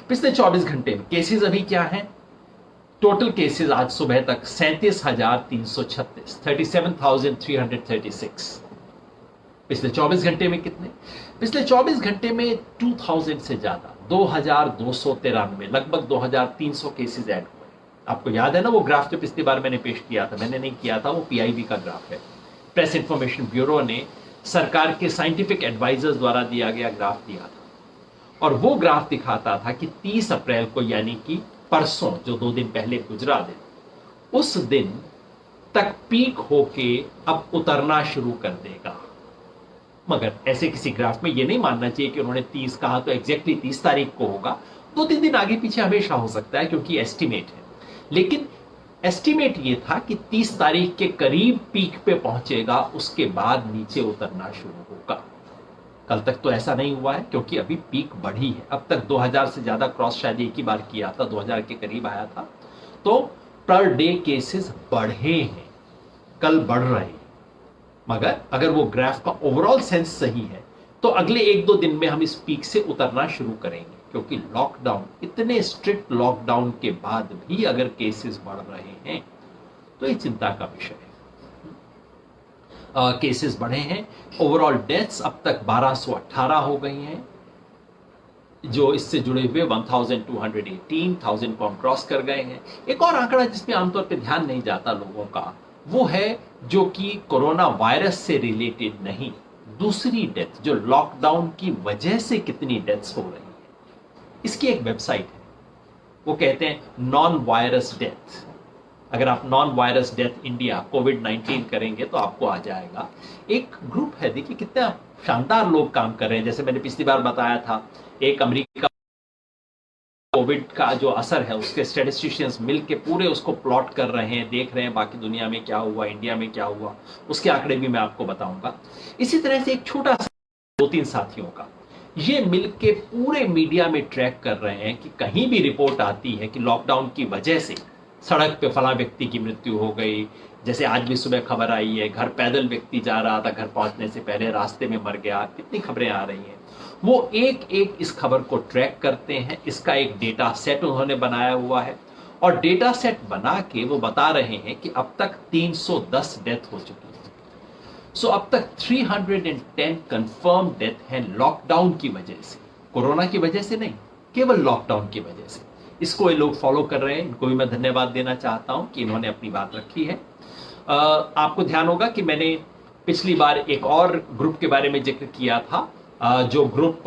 पिछले 24 घंटे में केसेस अभी क्या हैं? टोटल केसेस आज सुबह तक 37,336, 37,336। पिछले 24 घंटे में कितने? पिछले 24 घंटे में 2000 से ज्यादा 2293, लगभग 2300 केसेस ऐड हुए। आपको याद है ना वो ग्राफ जो पिछली बार मैंने पेश किया था? मैंने नहीं किया था, वो पीआईबी का ग्राफ है। प्रेस इंफॉर्मेशन ब्यूरो ने सरकार के साइंटिफिक एडवाइजर्स द्वारा दिया गया ग्राफ दिया था, और वो ग्राफ दिखाता था कि 30 अप्रैल को, यानी कि परसों, जो 2 दिन पहले गुजरा दिन, उस दिन तक पीक होके अब उतरना शुरू कर देगा। मगर ऐसे किसी ग्राफ में ये नहीं मानना चाहिए कि उन्होंने 30 कहा तो एग्जैक्टली 30 तारीख को होगा। 2-3 दिन आगे पीछे हमेशा हो सकता है, क्योंकि एस्टिमेट है। लेकिन एस्टिमेट ये था कि 30 तारीख के करीब पीक पे पहुंचेगा, उसके बाद नीचे उतरना शुरू होगा। कल तक तो ऐसा नहीं हुआ है, क्योंकि अभी पीक बढ़ी है। अब तक 2000 से ज्यादा क्रॉस शायद एक ही बार किया था, 2000 के करीब आया था। तो पर डे केसेस बढ़े हैं, कल बढ़ रहे हैं। मगर अगर वो ग्राफ का ओवरऑल सेंस सही है तो अगले 1-2 दिन में हम इस पीक से उतरना शुरू करेंगे, क्योंकि लॉकडाउन, इतने स्ट्रिक्ट लॉकडाउन के बाद भी अगर केसेस बढ़ रहे हैं तो ये चिंता का विषय है। केसेस बढ़े हैं। ओवरऑल डेथ्स अब तक 1218 हो गई हैं, जो इससे जुड़े हुए 1218 को हम क्रॉस कर गए हैं। एक और आंकड़ा जिसमें आमतौर पर ध्यान नहीं जाता लोगों का, वो है जो कि कोरोना वायरस से रिलेटेड नहीं, दूसरी डेथ, जो लॉकडाउन की वजह से कितनी डेथ्स हो रही है। इसकी एक वेबसाइट है, वो कहते हैं नॉन वायरस डेथ। अगर आप नॉन वायरस डेथ इंडिया कोविड-19 करेंगे तो आपको आ जाएगा। एक ग्रुप है, देखिए कितना शानदार लोग काम कर रहे हैं। जैसे मैंने पिछली बार बताया था, एक अमेरिका कोविड का जो असर है उसके स्टैटिस्टिशियंस मिलके पूरे उसको प्लॉट कर रहे हैं, देख रहे हैं बाकी दुनिया में क्या हुआ, इंडिया में क्या हुआ, उसके आंकड़े भी मैं आपको बताऊंगा। इसी तरह से एक छोटा सा 2-3 साथियों का ये मिलके पूरे मीडिया में ट्रैक कर रहे हैं कि कहीं भी रिपोर्ट आती है कि लॉकडाउन की वजह से सड़क पे फला व्यक्ति की मृत्यु हो गई, जैसे आज भी सुबह खबर आई है, घर पैदल व्यक्ति जा रहा था, घर पहुंचने से पहले रास्ते में मर गया, कितनी खबरें आ रही हैं। वो एक एक इस खबर को ट्रैक करते हैं। इसका एक डेटा सेट उन्होंने बनाया हुआ है, और डेटा सेट बना के वो बता रहे हैं कि अब तक 310 डेथ हो चुकी है। सो अब तक 310 कंफर्म डेथ है लॉकडाउन की वजह से, कोरोना की वजह से नहीं, केवल लॉकडाउन की वजह से। इसको ये लोग फॉलो कर रहे हैं, इनको भी मैं धन्यवाद देना चाहता हूं कि इन्होंने अपनी बात रखी है। आपको ध्यान होगा कि मैंने पिछली बार एक और ग्रुप के बारे में जिक्र किया था, जो ग्रुप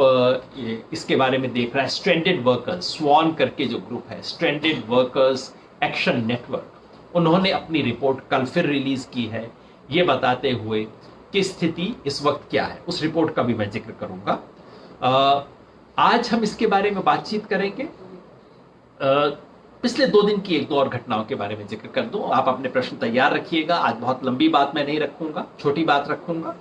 इसके बारे में देख रहा है, स्ट्रैंडेड वर्कर्स, स्वान करके जो ग्रुप है, स्ट्रैंडेड वर्कर्स एक्शन नेटवर्क, उन्होंने अपनी रिपोर्ट कल फिर रिलीज की है, ये बताते हुए कि स्थिति इस वक्त क्या है। उस रिपोर्ट का भी मैं जिक्र करूंगा। आज हम इसके बारे में बातचीत करेंगे। पिछले 2 दिन की 1-2 और घटनाओं के बारे में जिक्र कर दूं। आप अपने प्रश्न तैयार रखिएगा। आज बहुत लंबी बात मैं नहीं रखूंगा, छोटी बात रखूंगा।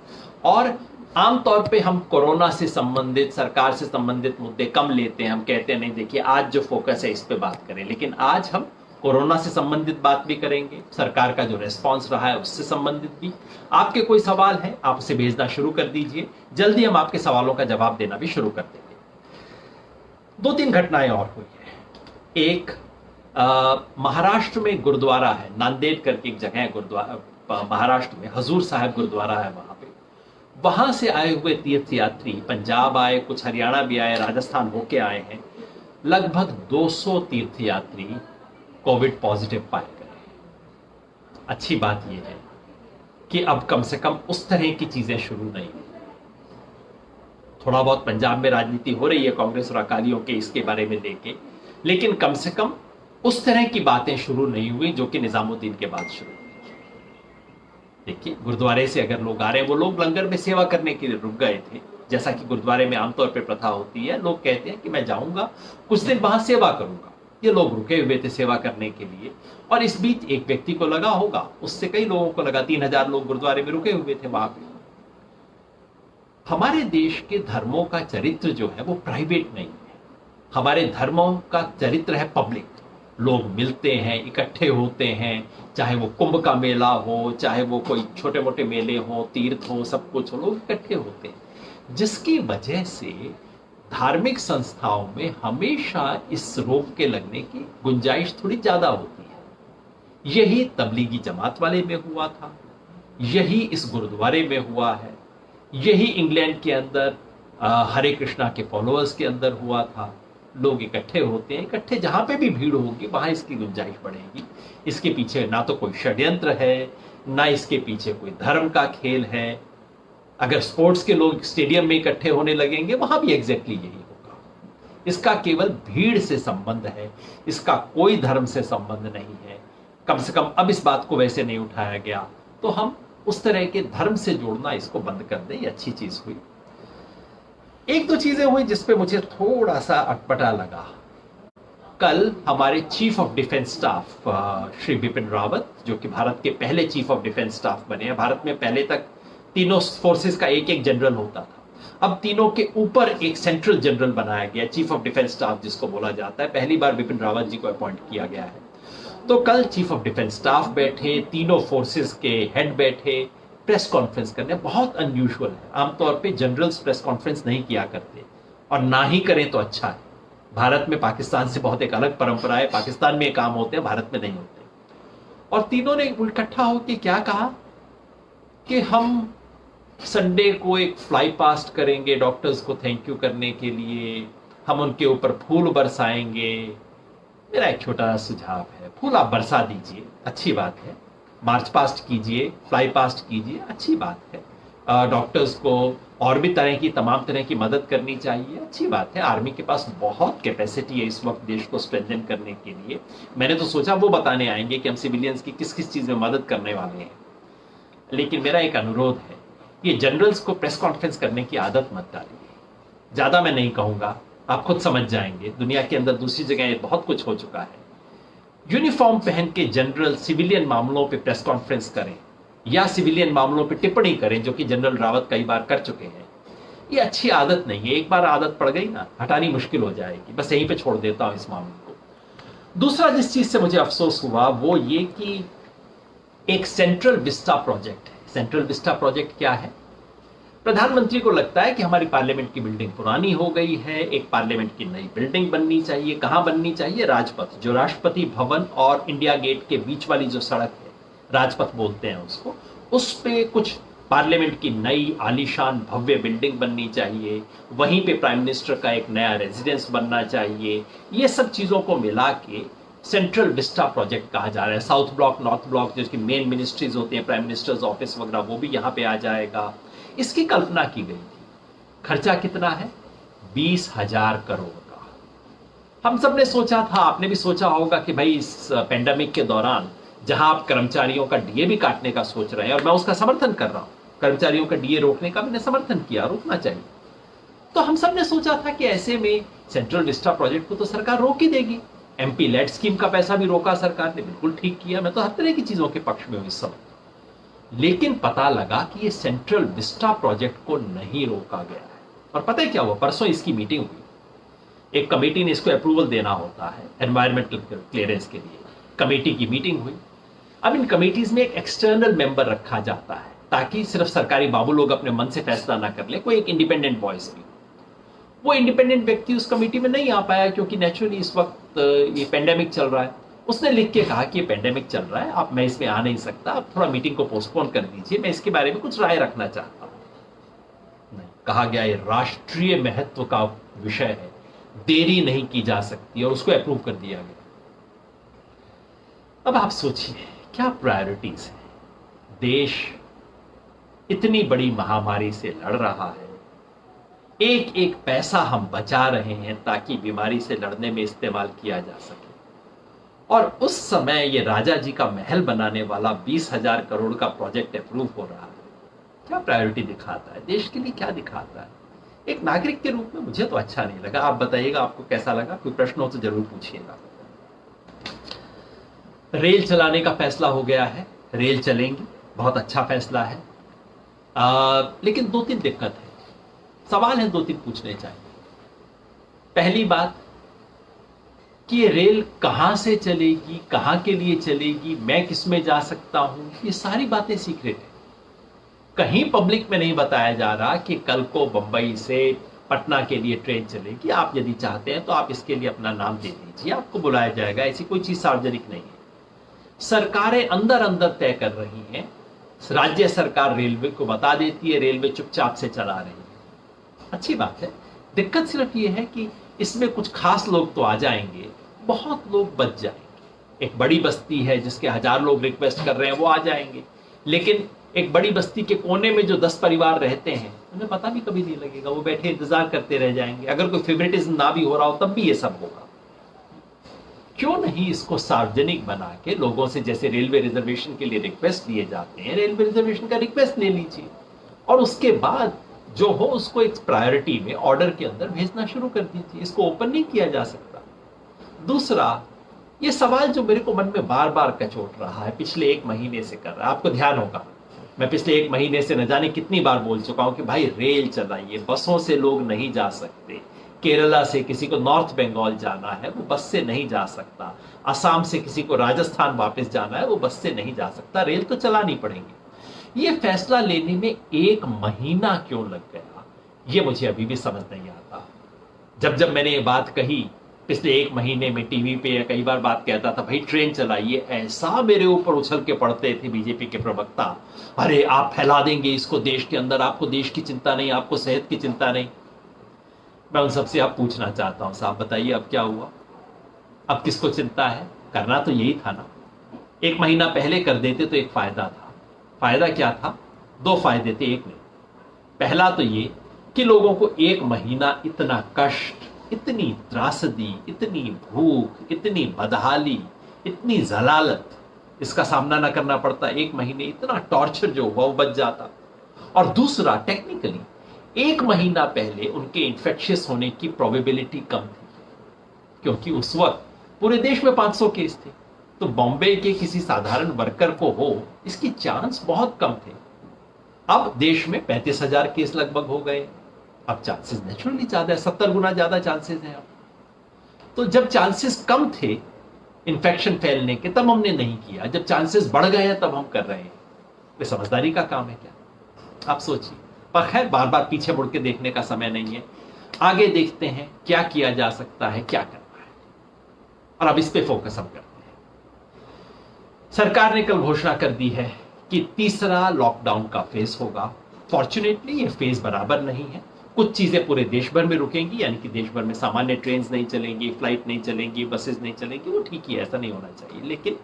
और आमतौर पे हम कोरोना से संबंधित, सरकार से संबंधित मुद्दे कम लेते हैं। हम कहते हैं नहीं, देखिए आज जो फोकस है इस पे बात करें, लेकिन आज हम कोरोना से संबंधित बात भी करेंगे, सरकार का जो रेस्पॉन्स रहा है उससे संबंधित भी। आपके कोई सवाल है आप उसे भेजना शुरू कर दीजिए, जल्दी हम आपके सवालों का जवाब देना भी शुरू कर देंगे। 2-3 घटनाएं और हुई है। एक महाराष्ट्र में गुरुद्वारा है, नांदेड़ करके एक जगह है गुरुद्वारा, महाराष्ट्र में हजूर साहब गुरुद्वारा है। वहां से आए हुए तीर्थयात्री पंजाब आए, कुछ हरियाणा भी आए, राजस्थान होके आए हैं। लगभग 200 तीर्थयात्री कोविड पॉजिटिव पाए गए। अच्छी बात यह है कि अब कम से कम उस तरह की चीजें शुरू नहीं हुई। थोड़ा बहुत पंजाब में राजनीति हो रही है कांग्रेस और अकालियों के इसके बारे में लेके, लेकिन कम से कम उस तरह की बातें शुरू नहीं हुई जो कि निजामुद्दीन के बाद शुरू हुई। देखिए, गुरुद्वारे से अगर लोग आ रहे हैं, वो लोग लंगर में सेवा करने के लिए रुक गए थे, जैसा कि गुरुद्वारे में आमतौर पर प्रथा होती है। लोग कहते हैं कि मैं जाऊंगा, कुछ दिन वहां सेवा करूंगा। ये लोग रुके हुए थे सेवा करने के लिए, और इस बीच एक व्यक्ति को लगा होगा, उससे कई लोगों को लगा, 3000 लोग गुरुद्वारे में रुके हुए थे वहां पे। हमारे देश के धर्मों का चरित्र जो है वो प्राइवेट नहीं है। हमारे धर्मों का चरित्र है पब्लिक। लोग मिलते हैं, इकट्ठे होते हैं, चाहे वो कुंभ का मेला हो, चाहे वो कोई छोटे मोटे मेले हो, तीर्थ हो, सब कुछ हो, लोग इकट्ठे होते हैं, जिसकी वजह से धार्मिक संस्थाओं में हमेशा इस रोग के लगने की गुंजाइश थोड़ी ज्यादा होती है। यही तबलीगी जमात वाले में हुआ था, यही इस गुरुद्वारे में हुआ है, यही इंग्लैंड के अंदर हरे कृष्णा के फॉलोअर्स के अंदर हुआ था। लोग इकट्ठे होते हैं, इकट्ठे जहां पे भी भीड़ होगी वहां इसकी गुंजाइश बढ़ेगी। इसके पीछे ना तो कोई षड्यंत्र है, ना इसके पीछे कोई धर्म का खेल है। अगर स्पोर्ट्स के लोग स्टेडियम में इकट्ठे होने लगेंगे वहां भी एग्जैक्टली यही होगा। इसका केवल भीड़ से संबंध है, इसका कोई धर्म से संबंध नहीं है। कम से कम अब इस बात को वैसे नहीं उठाया गया, तो हम उस तरह के धर्म से जोड़ना इसको बंद कर दें, ये अच्छी चीज हुई। एक दो चीजें हुई जिसपे मुझे थोड़ा सा अटपटा लगा। कल हमारे chief of defence staff Shri Bipin Rawat, जो कि भारत के पहले चीफ ऑफ डिफेंस स्टाफ बने हैं। भारत में पहले तक तीनों फोर्सेस का एक एक जनरल होता था, अब तीनों के ऊपर एक सेंट्रल जनरल बनाया गया, चीफ ऑफ डिफेंस स्टाफ जिसको बोला जाता है। पहली बार बिपिन रावत जी को अपॉइंट किया गया है। तो कल चीफ ऑफ डिफेंस स्टाफ बैठे, तीनों फोर्सेस के हेड बैठे, प्रेस कॉन्फ्रेंस करने। बहुत अनयूजुअल है, आमतौर पे जनरल्स प्रेस कॉन्फ्रेंस नहीं किया करते, और ना ही करें तो अच्छा है। भारत में पाकिस्तान से बहुत एक अलग परंपरा है, पाकिस्तान में काम होते हैं, भारत में नहीं होते। और तीनों ने इकट्ठा होकर क्या कहा कि हम संडे को एक फ्लाई पास्ट करेंगे डॉक्टर्स को थैंक यू करने के लिए, हम उनके ऊपर फूल बरसाएंगे। मेरा एक छोटा सुझाव है, फूल आप बरसा दीजिए, अच्छी बात है। मार्च पास्ट कीजिए, फ्लाई पास्ट कीजिए, अच्छी बात है। डॉक्टर्स को और भी तमाम तरह की मदद करनी चाहिए, अच्छी बात है। आर्मी के पास बहुत कैपेसिटी है इस वक्त देश को स्ट्रेंथन करने के लिए। मैंने तो सोचा वो बताने आएंगे कि हम सिविलियंस की किस किस चीज में मदद करने वाले हैं। लेकिन मेरा एक अनुरोध है, ये जनरल्स को प्रेस कॉन्फ्रेंस करने की आदत मत डालिए। ज्यादा मैं नहीं कहूंगा, आप खुद समझ जाएंगे। दुनिया के अंदर दूसरी जगह बहुत कुछ हो चुका है। यूनिफॉर्म पहन के जनरल सिविलियन मामलों पे प्रेस कॉन्फ्रेंस करें या सिविलियन मामलों पे टिप्पणी करें, जो कि जनरल रावत कई बार कर चुके हैं। ये अच्छी आदत नहीं है। एक बार आदत पड़ गई ना, हटानी मुश्किल हो जाएगी। बस यहीं पे छोड़ देता हूं इस मामले को। दूसरा जिस चीज से मुझे अफसोस हुआ वो ये कि एक सेंट्रल विस्टा प्रोजेक्ट है। सेंट्रल विस्टा प्रोजेक्ट क्या है? प्रधानमंत्री को लगता है कि हमारी पार्लियामेंट की बिल्डिंग पुरानी हो गई है, एक पार्लियामेंट की नई बिल्डिंग बननी चाहिए। कहां बननी चाहिए? राजपथ, जो राष्ट्रपति भवन और इंडिया गेट के बीच वाली जो सड़क है, राजपथ बोलते हैं उसको, उस पे कुछ पार्लियामेंट की नई आलीशान भव्य बिल्डिंग बननी चाहिए। वहीं पे प्राइम मिनिस्टर का एक नया रेजिडेंस बनना चाहिए। ये सब चीजों को मिला के सेंट्रल विस्टा प्रोजेक्ट कहा जा रहा है। साउथ ब्लॉक, नॉर्थ ब्लॉक, जिसकी मेन मिनिस्ट्रीज होती हैं, प्राइम मिनिस्टर्स ऑफिस वगैरह, वो भी यहाँ पे आ जाएगा। इसकी कल्पना की गई थी। खर्चा कितना है? 20,000 करोड़ का। हम सब ने सोचा था, आपने भी सोचा होगा कि भाई इस पेंडेमिक के दौरान जहां आप कर्मचारियों का डीए भी काटने का सोच रहे हैं, और मैं उसका समर्थन कर रहा हूं, कर्मचारियों का डीए रोकने का मैंने समर्थन किया, रोकना चाहिए। तो हम सब ने सोचा था कि ऐसे में सेंट्रल विस्टा प्रोजेक्ट को तो सरकार रोक ही देगी। एमपी लेड स्कीम का पैसा भी रोका सरकार ने, बिल्कुल ठीक किया। मैं तो हर तरह की चीजों के पक्ष में हूं इस समय। लेकिन पता लगा कि ये सेंट्रल विस्टा प्रोजेक्ट को नहीं रोका गया है। और पता है क्या हुआ? परसों इसकी मीटिंग हुई। एक कमेटी ने इसको अप्रूवल देना होता है एनवायरमेंटल क्लियरेंस के लिए, कमेटी की मीटिंग हुई। अब इन कमेटीज में एक एक्सटर्नल मेंबर रखा जाता है, ताकि सिर्फ सरकारी बाबू लोग अपने मन से फैसला ना कर ले, कोई एक इंडिपेंडेंट वॉइस भी। वो इंडिपेंडेंट व्यक्ति उस कमेटी में नहीं आ पाया, क्योंकि नेचुरली इस वक्त ये पेंडेमिक चल रहा है। उसने लिख के कहा कि ये पेंडेमिक चल रहा है, आप, मैं इसमें आ नहीं सकता, आप थोड़ा मीटिंग को पोस्टपोन कर दीजिए, मैं इसके बारे में कुछ राय रखना चाहता हूं। नहीं, कहा गया ये राष्ट्रीय महत्व का विषय है, देरी नहीं की जा सकती, और उसको अप्रूव कर दिया गया। अब आप सोचिए क्या प्रायोरिटीज है। देश इतनी बड़ी महामारी से लड़ रहा है, एक एक पैसा हम बचा रहे हैं ताकि बीमारी से लड़ने में इस्तेमाल किया जा सके। और उस समय ये राजा जी का महल बनाने वाला 20,000 करोड़ का प्रोजेक्ट अप्रूव हो रहा है। क्या प्रायोरिटी दिखाता है? देश के लिए क्या दिखाता है? एक नागरिक के रूप में मुझे तो अच्छा नहीं लगा। आप बताइएगा आपको कैसा लगा? कोई प्रश्न हो तो जरूर पूछिएगा। रेल चलाने का फैसला हो गया है, रेल चलेंगी, बहुत अच्छा फैसला है। लेकिन 2-3 दिक्कत है, सवाल है 2-3 पूछने चाहिए। पहली बात कि ये रेल कहां से चलेगी, कहां के लिए चलेगी, मैं किसमें जा सकता हूं, ये सारी बातें सीक्रेट है। कहीं पब्लिक में नहीं बताया जा रहा कि कल को बंबई से पटना के लिए ट्रेन चलेगी, आप यदि चाहते हैं तो आप इसके लिए अपना नाम दे दीजिए, आपको बुलाया जाएगा। ऐसी कोई चीज सार्वजनिक नहीं है। सरकारें अंदर अंदर तय कर रही हैं, राज्य सरकार रेलवे को बता देती है, रेलवे चुपचाप से चला रही है। अच्छी बात है। दिक्कत सिर्फ ये है कि इसमें कुछ खास लोग तो आ जाएंगे, बहुत लोग बच जाएंगे। एक बड़ी बस्ती है जिसके 1000 लोग रिक्वेस्ट कर रहे हैं, वो आ जाएंगे, लेकिन एक बड़ी बस्ती के कोने में जो 10 परिवार रहते हैं उन्हें पता भी कभी नहीं लगेगा, वो बैठे इंतजार करते रह जाएंगे। अगर कोई फेवरेटिज्म ना भी हो रहा हो तब भी ये सब होगा। क्यों नहीं इसको सार्वजनिक बना के लोगों से, जैसे रेलवे रिजर्वेशन के लिए रिक्वेस्ट दिए जाते हैं, रेलवे रिजर्वेशन का रिक्वेस्ट ले लीजिए और उसके बाद जो हो उसको एक प्रायोरिटी में ऑर्डर के अंदर भेजना शुरू कर दीजिए। इसको ओपन नहीं किया जा सकता। दूसरा, ये सवाल जो मेरे को मन में बार बार कचोट रहा है, पिछले 1 महीने से कर रहा है, आपको ध्यान होगा मैं पिछले 1 महीने से न जाने कितनी बार बोल चुका हूं कि भाई रेल चलाइए, बसों से लोग नहीं जा सकते। केरला से किसी को नॉर्थ बंगाल जाना है वो बस से नहीं जा सकता, असम से किसी को राजस्थान वापस जाना है वो बस से नहीं जा सकता, रेल तो चलानी पड़ेगी। ये फैसला लेने में 1 महीना क्यों लग गया, ये मुझे अभी भी समझ नहीं आता। जब मैंने ये बात कही पिछले 1 महीने में टीवी पे या कई बार बात कहता था भाई ट्रेन चलाइए, ऐसा मेरे ऊपर उछल के पड़ते थे बीजेपी के प्रवक्ता, अरे आप फैला देंगे इसको देश के अंदर, आपको देश की चिंता नहीं, आपको सेहत की चिंता नहीं। मैं उन सबसे आप पूछना चाहता हूं, साहब बताइए अब क्या हुआ, अब किसको चिंता है? करना तो यही था ना। 1 महीना पहले कर देते तो एक फायदा था। फायदा क्या था? 2 फायदे थे, एक नहीं। पहला तो ये कि लोगों को 1 महीना इतना कष्ट, इतनी त्रासदी, इतनी भूख, इतनी बदहाली, इतनी जलालत, इसका सामना ना करना पड़ता। 1 महीने इतना टॉर्चर जो हुआ वो बच जाता। और दूसरा, टेक्निकली 1 महीना पहले उनके इन्फेक्शियस होने की प्रोबेबिलिटी कम थी, क्योंकि उस वक्त पूरे देश में 500 केस थे, तो बॉम्बे के किसी साधारण वर्कर को हो इसकी चांस बहुत कम थे। अब देश में 35,000 केस लगभग हो गए, अब चांसेस नेचुरली ज्यादा है, 70 गुना ज्यादा चांसेस हैं अब। तो जब चांसेस कम थे इन्फेक्शन फैलने के तब हमने नहीं किया, जब चांसेस बढ़ गए हैं तब हम कर रहे हैं। ये समझदारी का काम है क्या? आप सोचिए। पर खैर बार बार पीछे मुड़ के देखने का समय नहीं है, आगे देखते हैं क्या किया जा सकता है, क्या करना है, और अब इस पे फोकस हम करते हैं। सरकार ने कल घोषणा कर दी है कि तीसरा लॉकडाउन का फेज होगा। फॉर्चुनेटली ये फेज बराबर नहीं है, कुछ चीजें पूरे देश भर में रुकेंगी, यानी कि देश भर में सामान्य ट्रेन नहीं चलेंगी, फ्लाइट नहीं चलेंगी, बसेस नहीं चलेंगी, वो ठीक ही है, ऐसा नहीं होना चाहिए। लेकिन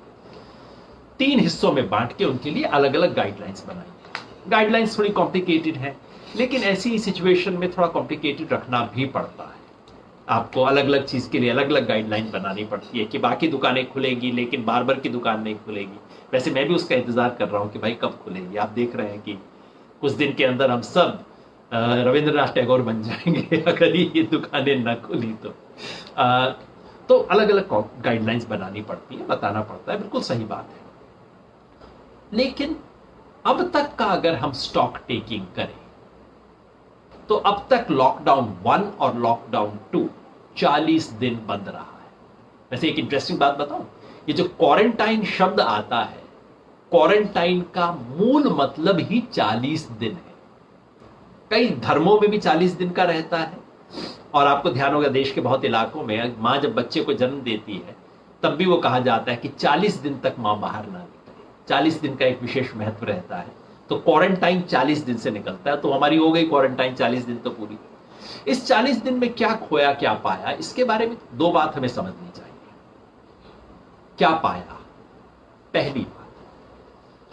3 हिस्सों में बांट के उनके लिए अलग अलग गाइडलाइंस बनाई है। गाइडलाइंस थोड़ी कॉम्प्लिकेटेड है, लेकिन ऐसी सिचुएशन में थोड़ा कॉम्प्लिकेटेड रखना भी पड़ता है। आपको अलग अलग चीज के लिए अलग अलग गाइडलाइन बनानी पड़ती है कि बाकी दुकानें खुलेगी लेकिन बार्बर की दुकान नहीं खुलेगी। वैसे मैं भी उसका इंतजार कर रहा हूं कि भाई कब खुलेगी। आप देख रहे हैं कि कुछ दिन के अंदर हम सब रविंद्रनाथ टैगोर बन जाएंगे अगर ये दुकानें न खुली तो अलग अलग गाइडलाइंस बनानी पड़ती है, बताना पड़ता है, बिल्कुल सही बात है। लेकिन अब तक का अगर हम स्टॉक टेकिंग करें तो अब तक लॉकडाउन 1 और लॉकडाउन 2 40 दिन बंद रहा है। वैसे एक इंटरेस्टिंग बात बताऊं, ये जो क्वारंटाइन शब्द आता है, क्वारंटाइन का मूल मतलब ही 40 दिन है। कई धर्मों में भी 40 दिन का रहता है। और आपको ध्यान होगा देश के बहुत इलाकों में मां जब बच्चे को जन्म देती है तब भी वो कहा जाता है कि 40 दिन तक मां बाहर ना निकले। 40 दिन का एक विशेष महत्व रहता है। तो क्वारंटाइन 40 दिन से निकलता है, तो हमारी हो गई क्वारंटाइन 40 दिन तो पूरी। इस 40 दिन में क्या खोया क्या पाया, इसके बारे में 2 बात हमें समझनी चाहिए। क्या पाया? पहली बात,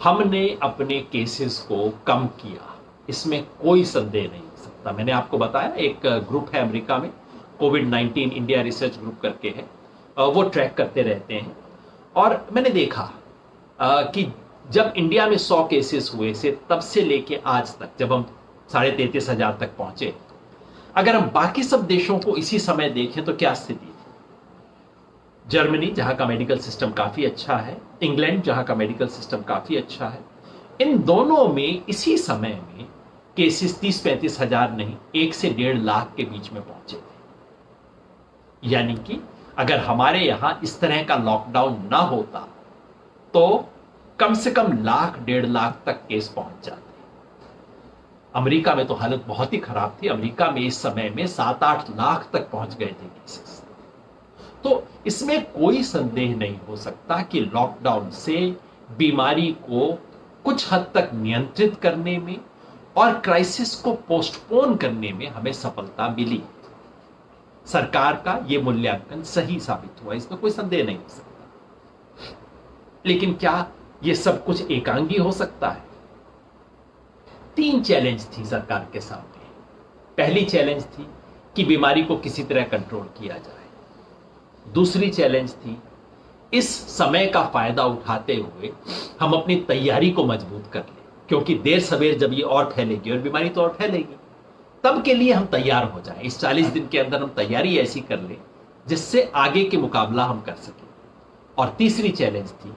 हमने अपने केसेस को कम किया, इसमें कोई संदेह नहीं हो सकता। मैंने आपको बताया एक ग्रुप है अमेरिका में, कोविड-19 इंडिया रिसर्च ग्रुप करके है, वो ट्रैक करते रहते हैं। और मैंने देखा कि जब इंडिया में 100 केसेस हुए से तब से लेके आज तक जब हम 33,500 तक पहुंचे, अगर हम बाकी सब देशों को इसी समय देखें तो क्या स्थिति थी? जर्मनी जहां का मेडिकल सिस्टम काफी अच्छा है, इंग्लैंड जहां का मेडिकल सिस्टम काफी अच्छा है, इन दोनों में इसी समय में केसेस 30-35 हजार नहीं, 1 से 1.5 लाख के बीच में पहुंचे थे। यानी कि अगर हमारे यहां इस तरह का लॉकडाउन ना होता तो कम से कम 1-1.5 लाख तक केस पहुंच जाते। अमेरिका में तो हालत बहुत ही खराब थी। अमेरिका में इस समय में 7-8 लाख तक पहुंच गए थे केसेस। तो इसमें कोई संदेह नहीं हो सकता कि लॉकडाउन से बीमारी को कुछ हद तक नियंत्रित करने में और क्राइसिस को पोस्टपोन करने में हमें सफलता मिली। सरकार का यह मूल्यांकन सही साबित हुआ, इसमें कोई संदेह नहीं हो सकता। लेकिन क्या यह सब कुछ एकांगी हो सकता है? 3 चैलेंज थी सरकार के सामने। पहली चैलेंज थी कि बीमारी को किसी तरह कंट्रोल किया जाए। दूसरी चैलेंज थी इस समय का फायदा उठाते हुए हम अपनी तैयारी को मजबूत कर लें, क्योंकि देर सवेर जब ये और फैलेगी और बीमारी तो और फैलेगी, तब के लिए हम तैयार हो जाएं। इस 40 दिन के अंदर हम तैयारी ऐसी कर लें जिससे आगे के मुकाबला हम कर सकें। और तीसरी चैलेंज थी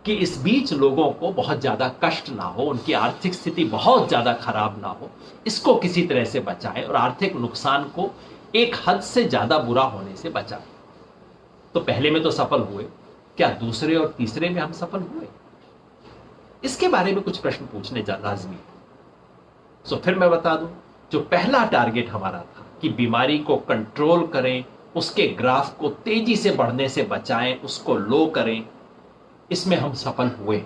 कि इस बीच लोगों को बहुत ज्यादा कष्ट ना हो, उनकी आर्थिक स्थिति बहुत ज्यादा खराब ना हो, इसको किसी तरह से बचाएं और आर्थिक नुकसान को एक हद से ज्यादा बुरा होने से बचाएं। तो पहले में तो सफल हुए, क्या दूसरे और तीसरे में हम सफल हुए? इसके बारे में कुछ प्रश्न पूछने लाजमी है। सो फिर मैं बता दूं, जो पहला टारगेट हमारा था कि बीमारी को कंट्रोल करें, उसके ग्राफ को तेजी से बढ़ने से बचाएं, उसको लो करें, इसमें हम सफल हुए।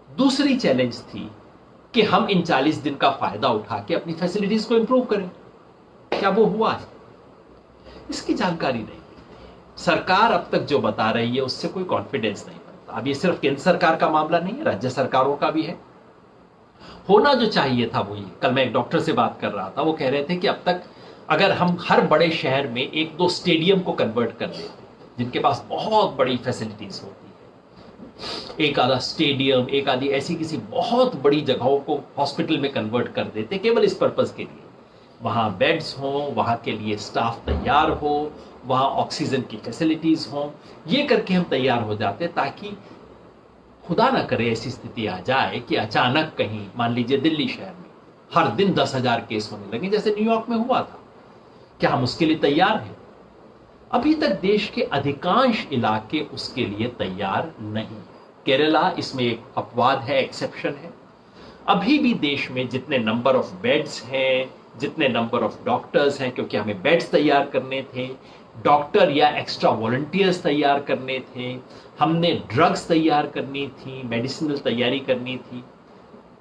दूसरी चैलेंज थी कि हम इन 40 दिन का फायदा उठा के अपनी फैसिलिटीज को इंप्रूव करें। क्या वो हुआ है? इसकी जानकारी नहीं। सरकार अब तक जो बता रही है उससे कोई कॉन्फिडेंस नहीं बनता। अब ये सिर्फ केंद्र सरकार का मामला नहीं है, राज्य सरकारों का भी है। होना जो चाहिए था वो ये, कल मैं एक डॉक्टर से बात कर रहा था, वो कह रहे थे कि अब तक अगर हम हर बड़े शहर में 1-2 स्टेडियम को कन्वर्ट कर देते, जिनके पास बहुत बड़ी फैसिलिटीज होती है, एक आधा स्टेडियम, एक आधी ऐसी किसी बहुत बड़ी जगहों को हॉस्पिटल में कन्वर्ट कर देते केवल इस पर्पज के लिए, वहां बेड्स हो, वहां के लिए स्टाफ तैयार हो, वहां ऑक्सीजन की फैसिलिटीज हो, ये करके हम तैयार हो जाते, ताकि खुदा ना करे ऐसी स्थिति आ जाए कि अचानक कहीं, मान लीजिए दिल्ली शहर में हर दिन 10,000 केस होने लगे जैसे न्यूयॉर्क में हुआ था। क्या हम उसके लिए तैयार हैं? अभी तक देश के अधिकांश इलाके उसके लिए तैयार नहीं। केरला इसमें एक अपवाद है, एक्सेप्शन है। अभी भी देश में जितने नंबर ऑफ बेड्स हैं, जितने नंबर ऑफ डॉक्टर्स हैं, क्योंकि हमें बेड्स तैयार करने थे, डॉक्टर या एक्स्ट्रा वॉलंटियर्स तैयार करने थे, हमने ड्रग्स तैयार करनी थी, मेडिसिनल तैयारी करनी थी।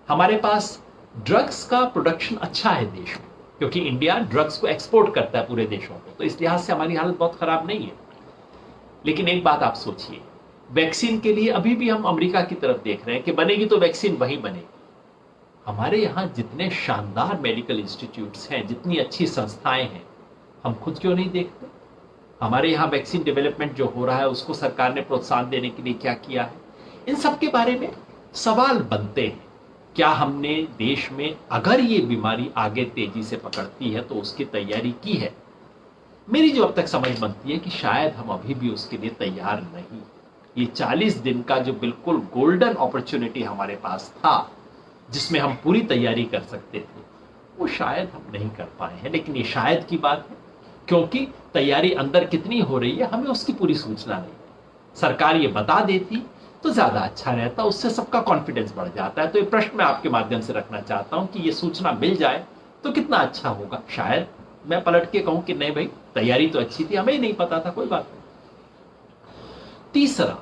हमारे पास ड्रग्स का प्रोडक्शन अच्छा है देश में, क्योंकि इंडिया ड्रग्स को एक्सपोर्ट करता है पूरे देशों को, तो इस लिहाज से हमारी हालत बहुत खराब नहीं है। लेकिन एक बात आप सोचिए, वैक्सीन के लिए अभी भी हम अमेरिका की तरफ देख रहे हैं कि बनेगी तो वैक्सीन वहीं बनेगी। हमारे यहाँ जितने शानदार मेडिकल इंस्टीट्यूट्स हैं, जितनी अच्छी संस्थाएं हैं, हम खुद क्यों नहीं देखते? हमारे यहाँ वैक्सीन डेवलपमेंट जो हो रहा है उसको सरकार ने प्रोत्साहन देने के लिए क्या किया है? इन सब के बारे में सवाल बनते हैं। क्या हमने देश में, अगर ये बीमारी आगे तेजी से पकड़ती है, तो उसकी तैयारी की है? मेरी जो अब तक समझ बनती है कि शायद हम अभी भी उसके लिए तैयार नहीं। ये 40 दिन का जो बिल्कुल गोल्डन अपॉर्चुनिटी हमारे पास था, जिसमें हम पूरी तैयारी कर सकते थे, वो शायद हम नहीं कर पाए हैं। लेकिन ये शायद की बात है, क्योंकि तैयारी अंदर कितनी हो रही है हमें उसकी पूरी सूचना नहीं है। सरकार ये बता देती तो ज्यादा अच्छा रहता, उससे सबका कॉन्फिडेंस बढ़ जाता है। तो ये प्रश्न मैं आपके माध्यम से रखना चाहता हूं कि ये सूचना मिल जाए तो कितना अच्छा होगा। शायद मैं पलट के कहूं कि नहीं भाई, तैयारी तो अच्छी थी, हमें ही नहीं पता था, कोई बात नहीं। तीसरा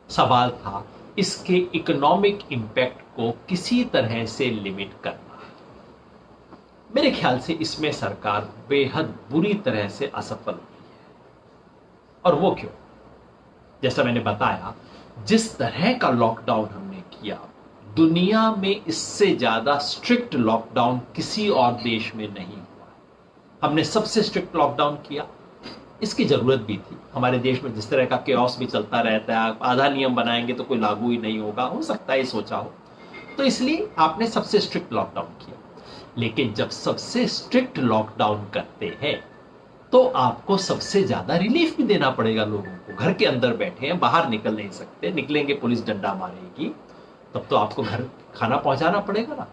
सवाल था इसके इकोनॉमिक इंपैक्ट को किसी तरह से लिमिट करना। मेरे ख्याल से इसमें सरकार बेहद बुरी तरह से असफल हुई है। और वो क्यों? जैसा मैंने बताया, जिस तरह का लॉकडाउन हमने किया, दुनिया में इससे ज्यादा स्ट्रिक्ट लॉकडाउन किसी और देश में नहीं हुआ। हमने सबसे स्ट्रिक्ट लॉकडाउन किया, इसकी जरूरत भी थी। हमारे देश में जिस तरह का केओस भी चलता रहता है, आधा नियम बनाएंगे तो कोई लागू ही नहीं होगा, हो सकता है ये सोचा हो, तो इसलिए आपने सबसे स्ट्रिक्ट लॉकडाउन किया। लेकिन जब सबसे स्ट्रिक्ट लॉकडाउन करते हैं तो आपको सबसे ज्यादा रिलीफ भी देना पड़ेगा लोगों को। घर के अंदर बैठे हैं, बाहर निकल नहीं सकते, निकलेंगे पुलिस डंडा मारेगी, तब तो आपको घर खाना पहुंचाना पड़ेगा ना।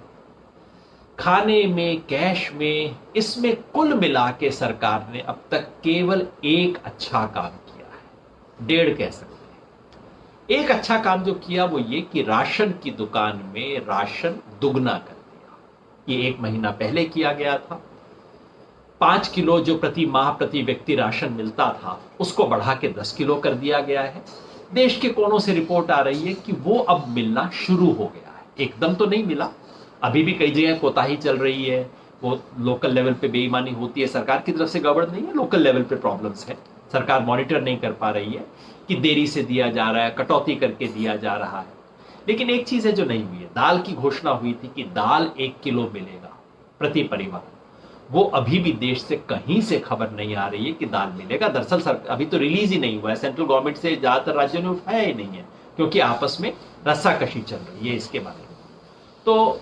खाने में, कैश में, इसमें कुल मिला के सरकार ने अब तक केवल एक अच्छा काम किया है, 1.5 कह सकते हैं। एक अच्छा काम जो किया वो ये कि राशन की दुकान में राशन दुगना कर दिया। ये 1 महीना पहले किया गया था। 5 किलो जो प्रति माह प्रति व्यक्ति राशन मिलता था उसको बढ़ा के 10 किलो कर दिया गया है। देश के कोनों से रिपोर्ट आ रही है कि वो अब मिलना शुरू हो गया है। एकदम तो नहीं मिला, अभी भी कई जगह कोताही चल रही है, वो लोकल लेवल पे बेईमानी होती है, सरकार की तरफ से गड़बड़ नहीं है, लोकल लेवल पे प्रॉब्लम्स है, सरकार मॉनिटर नहीं कर पा रही है कि देरी से दिया जा रहा है, कटौती करके दिया जा रहा है। लेकिन एक चीज है जो नहीं हुई है, दाल की घोषणा हुई थी कि दाल 1 किलो मिलेगा प्रति परिवार, वो अभी भी देश से कहीं से खबर नहीं आ रही है कि दाल मिलेगा। दरअसल अभी तो रिलीज ही नहीं हुआ है, सेंट्रल गवर्नमेंट से ज्यादातर राज्यों ने उठाया ही नहीं है, क्योंकि आपस में रस्साकशी चल रही है इसके बारे में। तो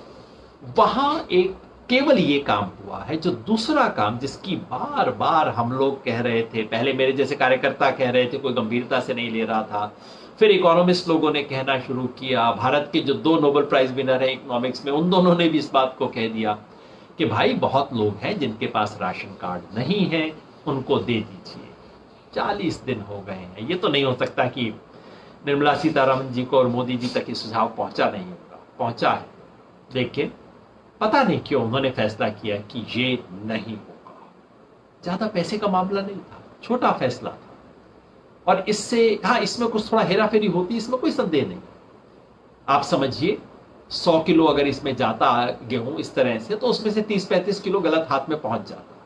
वहां एक केवल ये काम हुआ है। जो दूसरा काम जिसकी बार बार हम लोग कह रहे थे, पहले मेरे जैसे कार्यकर्ता कह रहे थे, कोई गंभीरता से नहीं ले रहा था, फिर इकोनॉमिस्ट लोगों ने कहना शुरू किया, भारत के जो 2 नोबेल प्राइज विनर है इकोनॉमिक्स में, उन दोनों ने भी इस बात को कह दिया कि भाई बहुत लोग हैं जिनके पास राशन कार्ड नहीं है, उनको दे दीजिए। 40 दिन हो गए हैं, ये तो नहीं हो सकता कि निर्मला सीतारमन जी को और मोदी जी तक ये सुझाव पहुंचा नहीं होगा, पहुंचा है, लेकिन पता नहीं क्यों उन्होंने फैसला किया कि ये नहीं होगा। ज्यादा पैसे का मामला नहीं था, छोटा फैसला था, और इससे हाँ इसमें कुछ थोड़ा हेरा फेरी होती, इसमें कोई संदेह नहीं। आप समझिए 100 किलो अगर इसमें जाता गेहूं इस तरह से, तो उसमें से 30-35 किलो गलत हाथ में पहुंच जाता,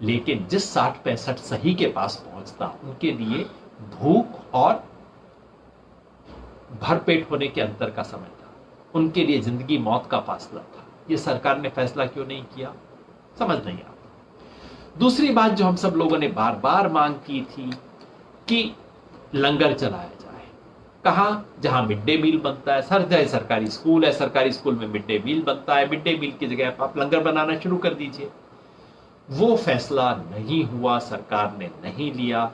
लेकिन जिस 60-65 सही के पास पहुंचता, उनके लिए भूख और भरपेट होने के अंतर का समय था, उनके लिए जिंदगी मौत का फासला था। ये सरकार ने फैसला क्यों नहीं किया, समझ नहीं आता। दूसरी बात जो हम सब लोगों ने बार बार मांग की थी कि लंगर चलाया जाए, कहां, जहां मिड डे मील बनता है, सरकारी स्कूल है, सरकारी स्कूल में मिड डे मील बनता है, मिड डे मील की जगह आप लंगर बनाना शुरू कर दीजिए। वो फैसला नहीं हुआ, सरकार ने नहीं लिया,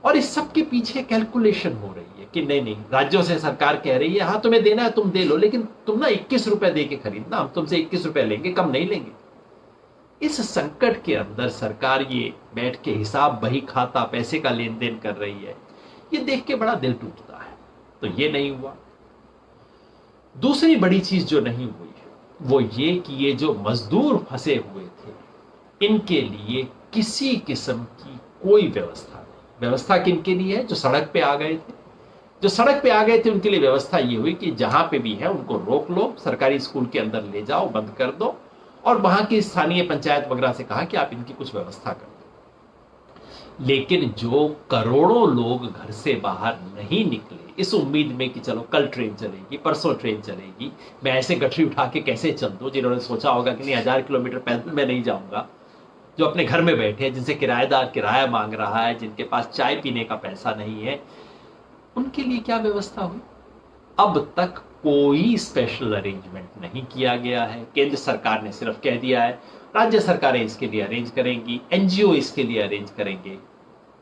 और इस सब के पीछे कैलकुलेशन हो रही है कि नहीं, राज्यों से सरकार कह रही है हाँ तुम्हें देना है तुम दे लो, लेकिन तुम ना 21 रुपए दे के खरीदना, हम तुमसे 21 रुपए लेंगे, कम नहीं लेंगे। इस संकट के अंदर सरकार ये बैठ के हिसाब बही खाता पैसे का लेन देन कर रही है, ये देख के बड़ा दिल टूटता है। तो ये नहीं हुआ। दूसरी बड़ी चीज जो नहीं हुई वो ये कि ये जो मजदूर फंसे हुए थे, इनके लिए किसी किस्म की कोई व्यवस्था नहीं। व्यवस्था किनके लिए है, जो सड़क पे आ गए थे, जो सड़क पे आ गए थे उनके लिए व्यवस्था ये हुई कि जहां पे भी है उनको रोक लो, सरकारी स्कूल के अंदर ले जाओ, बंद कर दो, और वहां की स्थानीय पंचायत वगैरह से कहा कि आप इनकी कुछ व्यवस्था कर दो। लेकिन जो करोड़ों लोग घर से बाहर नहीं निकले इस उम्मीद में कि चलो कल ट्रेन चलेगी, परसों ट्रेन चलेगी, मैं ऐसे गठरी उठा के कैसे चल दूं, जिन्होंने सोचा होगा कि नहीं 1000 किलोमीटर पैदल मैं नहीं जाऊंगा, जो अपने घर में बैठे हैं, जिनसे किराएदार किराया मांग रहा है, जिनके पास चाय पीने का पैसा नहीं है, उनके लिए क्या व्यवस्था हुई? अब तक कोई स्पेशल अरेंजमेंट नहीं किया गया है। केंद्र सरकार ने सिर्फ कह दिया है राज्य सरकारें इसके लिए अरेंज करेंगी, एनजीओ इसके लिए अरेंज करेंगे।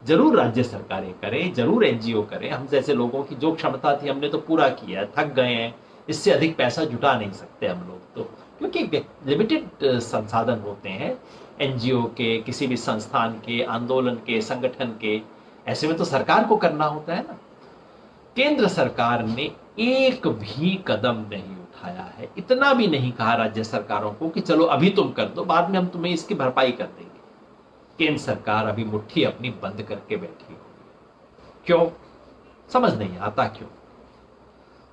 जरूर राज्य सरकारें करें, जरूर एनजीओ करें, हम जैसे लोगों की जो क्षमता थी हमने तो पूरा किया, थक गए हैं, इससे अधिक पैसा जुटा नहीं सकते हम लोग तो, क्योंकि लिमिटेड संसाधन होते हैं एनजीओ के, किसी भी संस्थान के, आंदोलन के, संगठन के, ऐसे में तो सरकार को करना होता है ना। केंद्र सरकार ने एक भी कदम नहीं उठाया है, इतना भी नहीं कहा राज्य सरकारों को कि चलो अभी तुम कर दो, बाद में हम तुम्हें इसकी भरपाई कर देंगे। केंद्र सरकार अभी मुट्ठी अपनी बंद करके बैठी हुई, क्यों समझ नहीं आता क्यों।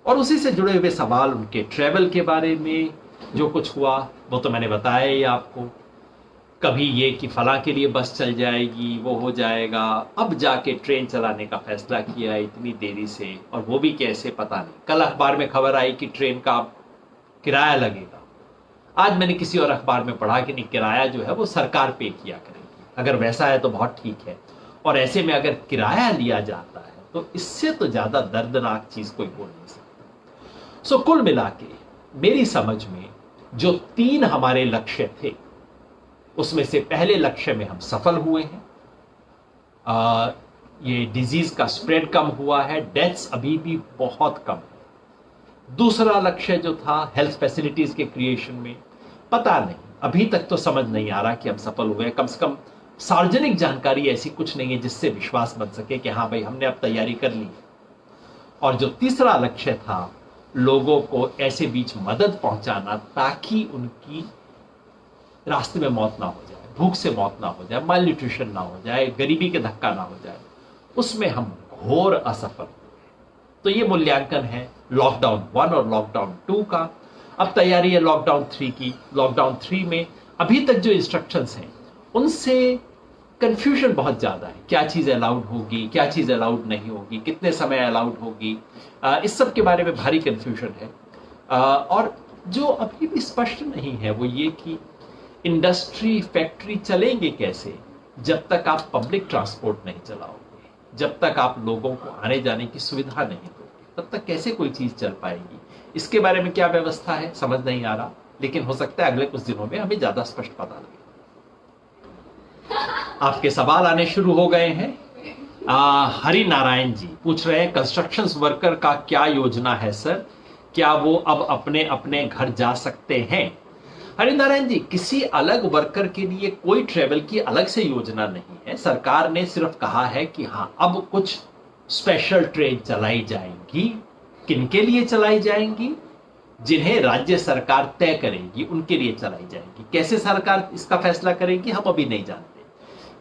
और उसी से जुड़े हुए सवाल उनके ट्रेवल के बारे में जो कुछ हुआ वो तो मैंने बताया ही आपको, कभी ये कि फलां के लिए बस चल जाएगी, वो हो जाएगा, अब जाके ट्रेन चलाने का फैसला किया है इतनी देरी से, और वो भी कैसे पता नहीं। कल अखबार में खबर आई कि ट्रेन का किराया लगेगा, आज मैंने किसी और अखबार में पढ़ा कि नहीं, किराया जो है वो सरकार पे किया करेगी। अगर वैसा है तो बहुत ठीक है, और ऐसे में अगर किराया लिया जाता है तो इससे तो ज्यादा दर्दनाक चीज कोई बोल नहीं सकता। सो कुल मिला के मेरी समझ में जो 3 हमारे लक्ष्य थे, उसमें से पहले लक्ष्य में हम सफल हुए हैं। ये डिजीज का स्प्रेड कम हुआ है, डेथ्स अभी भी बहुत कम है। दूसरा लक्ष्य जो था हेल्थ फैसिलिटीज के क्रिएशन में, पता नहीं, अभी तक तो समझ नहीं आ रहा कि हम सफल हुए। कम से कम सार्वजनिक जानकारी ऐसी कुछ नहीं है जिससे विश्वास बन सके कि हाँ भाई हमने अब तैयारी कर ली। और जो तीसरा लक्ष्य था, लोगों को ऐसे बीच मदद पहुंचाना ताकि उनकी रास्ते में मौत ना हो जाए, भूख से मौत ना हो जाए, माल न्यूट्रिशन ना हो जाए, गरीबी के धक्का ना हो जाए, उसमें हम घोर असफल। तो ये मूल्यांकन है लॉकडाउन 1 और लॉकडाउन 2 का। अब तैयारी है लॉकडाउन 3 की। लॉकडाउन 3 में अभी तक जो इंस्ट्रक्शंस हैं उनसे कंफ्यूजन बहुत ज़्यादा है। क्या चीज़ अलाउड होगी, क्या चीज़ अलाउड नहीं होगी, कितने समय अलाउड होगी, इस सब के बारे में भारी कंफ्यूजन है। और जो अभी भी स्पष्ट नहीं है वो ये कि इंडस्ट्री, फैक्ट्री चलेंगे कैसे जब तक आप पब्लिक ट्रांसपोर्ट नहीं चलाओगे, जब तक आप लोगों को आने जाने की सुविधा नहीं दोगे, तब तक कैसे कोई चीज़ चल पाएगी। इसके बारे में क्या व्यवस्था है समझ नहीं आ रहा, लेकिन हो सकता है अगले कुछ दिनों में हमें ज़्यादा स्पष्ट पता लगे। आपके सवाल आने शुरू हो गए हैं। हरि नारायण जी पूछ रहे हैं कंस्ट्रक्शन वर्कर का क्या योजना है सर, क्या वो अब अपने अपने घर जा सकते हैं। हरि नारायण जी, किसी अलग वर्कर के लिए कोई ट्रेवल की अलग से योजना नहीं है। सरकार ने सिर्फ कहा है कि हाँ अब कुछ स्पेशल ट्रेन चलाई जाएंगी। किनके लिए चलाई जाएंगी? जिन्हें राज्य सरकार तय करेगी उनके लिए चलाई जाएंगी। कैसे सरकार इसका फैसला करेगी हम अभी नहीं जानते।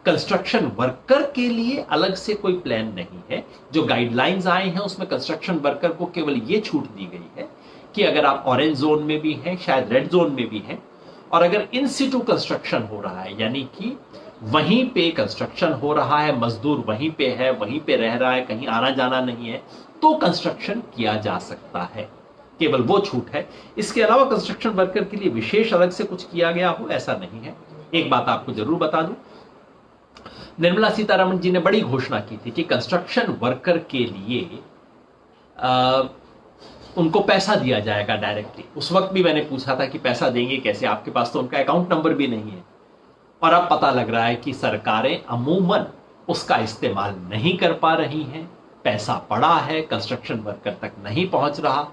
कंस्ट्रक्शन वर्कर के लिए अलग से कोई प्लान नहीं है। जो गाइडलाइंस आए हैं उसमें कंस्ट्रक्शन वर्कर को केवल ये छूट दी गई है कि अगर आप ऑरेंज जोन में भी हैं, शायद रेड जोन में भी हैं, और अगर इन सिटू कंस्ट्रक्शन हो रहा है, यानी कि वहीं पे कंस्ट्रक्शन हो रहा है, मजदूर वहीं पे है, वहीं पे रह रहा है, कहीं आना जाना नहीं है, तो कंस्ट्रक्शन किया जा सकता है। केवल वो छूट है। इसके अलावा कंस्ट्रक्शन वर्कर के लिए विशेष अलग से कुछ किया गया हो ऐसा नहीं है। एक बात आपको जरूर बता दूं, निर्मला सीतारमण जी ने बड़ी घोषणा की थी कि कंस्ट्रक्शन वर्कर के लिए उनको पैसा दिया जाएगा डायरेक्टली। उस वक्त भी मैंने पूछा था कि पैसा देंगे कैसे, आपके पास तो उनका अकाउंट नंबर भी नहीं है। और अब पता लग रहा है कि सरकारें अमूमन उसका इस्तेमाल नहीं कर पा रही हैं। पैसा पड़ा है, कंस्ट्रक्शन वर्कर तक नहीं पहुंच रहा।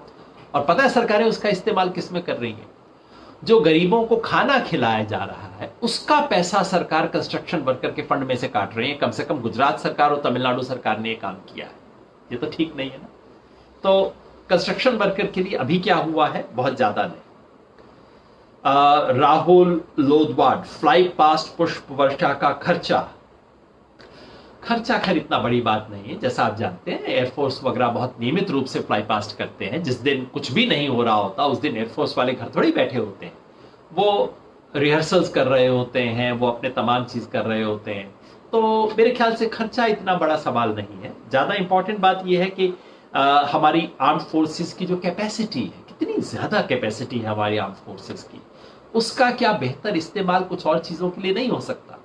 और पता है सरकारें उसका इस्तेमाल किस में कर रही हैं? जो गरीबों को खाना खिलाया जा रहा है उसका पैसा सरकार कंस्ट्रक्शन वर्कर के फंड में से काट रही है। कम से कम गुजरात सरकार और तमिलनाडु सरकार ने यह काम किया है। ये तो ठीक नहीं है ना। तो कंस्ट्रक्शन वर्कर के लिए अभी क्या हुआ है, बहुत ज्यादा नहीं। राहुल लोधवाड, फ्लाई पास्ट पुष्प वर्षा का खर्चा खैर इतना बड़ी बात नहीं है। जैसा आप जानते हैं एयरफोर्स वगैरह बहुत नियमित रूप से फ्लाई पास्ट करते हैं। जिस दिन कुछ भी नहीं हो रहा होता उस दिन एयरफोर्स वाले घर थोड़ी बैठे होते हैं, वो रिहर्सल्स कर रहे होते हैं, वो अपने तमाम चीज कर रहे होते हैं। तो मेरे ख्याल से खर्चा इतना बड़ा सवाल नहीं है। ज्यादा इंपॉर्टेंट बात यह है कि हमारी आर्म फोर्सेस की जो कैपेसिटी है, कितनी ज्यादा कैपेसिटी है हमारी आर्म फोर्सेस की, उसका क्या बेहतर इस्तेमाल कुछ और चीजों के लिए नहीं हो सकता।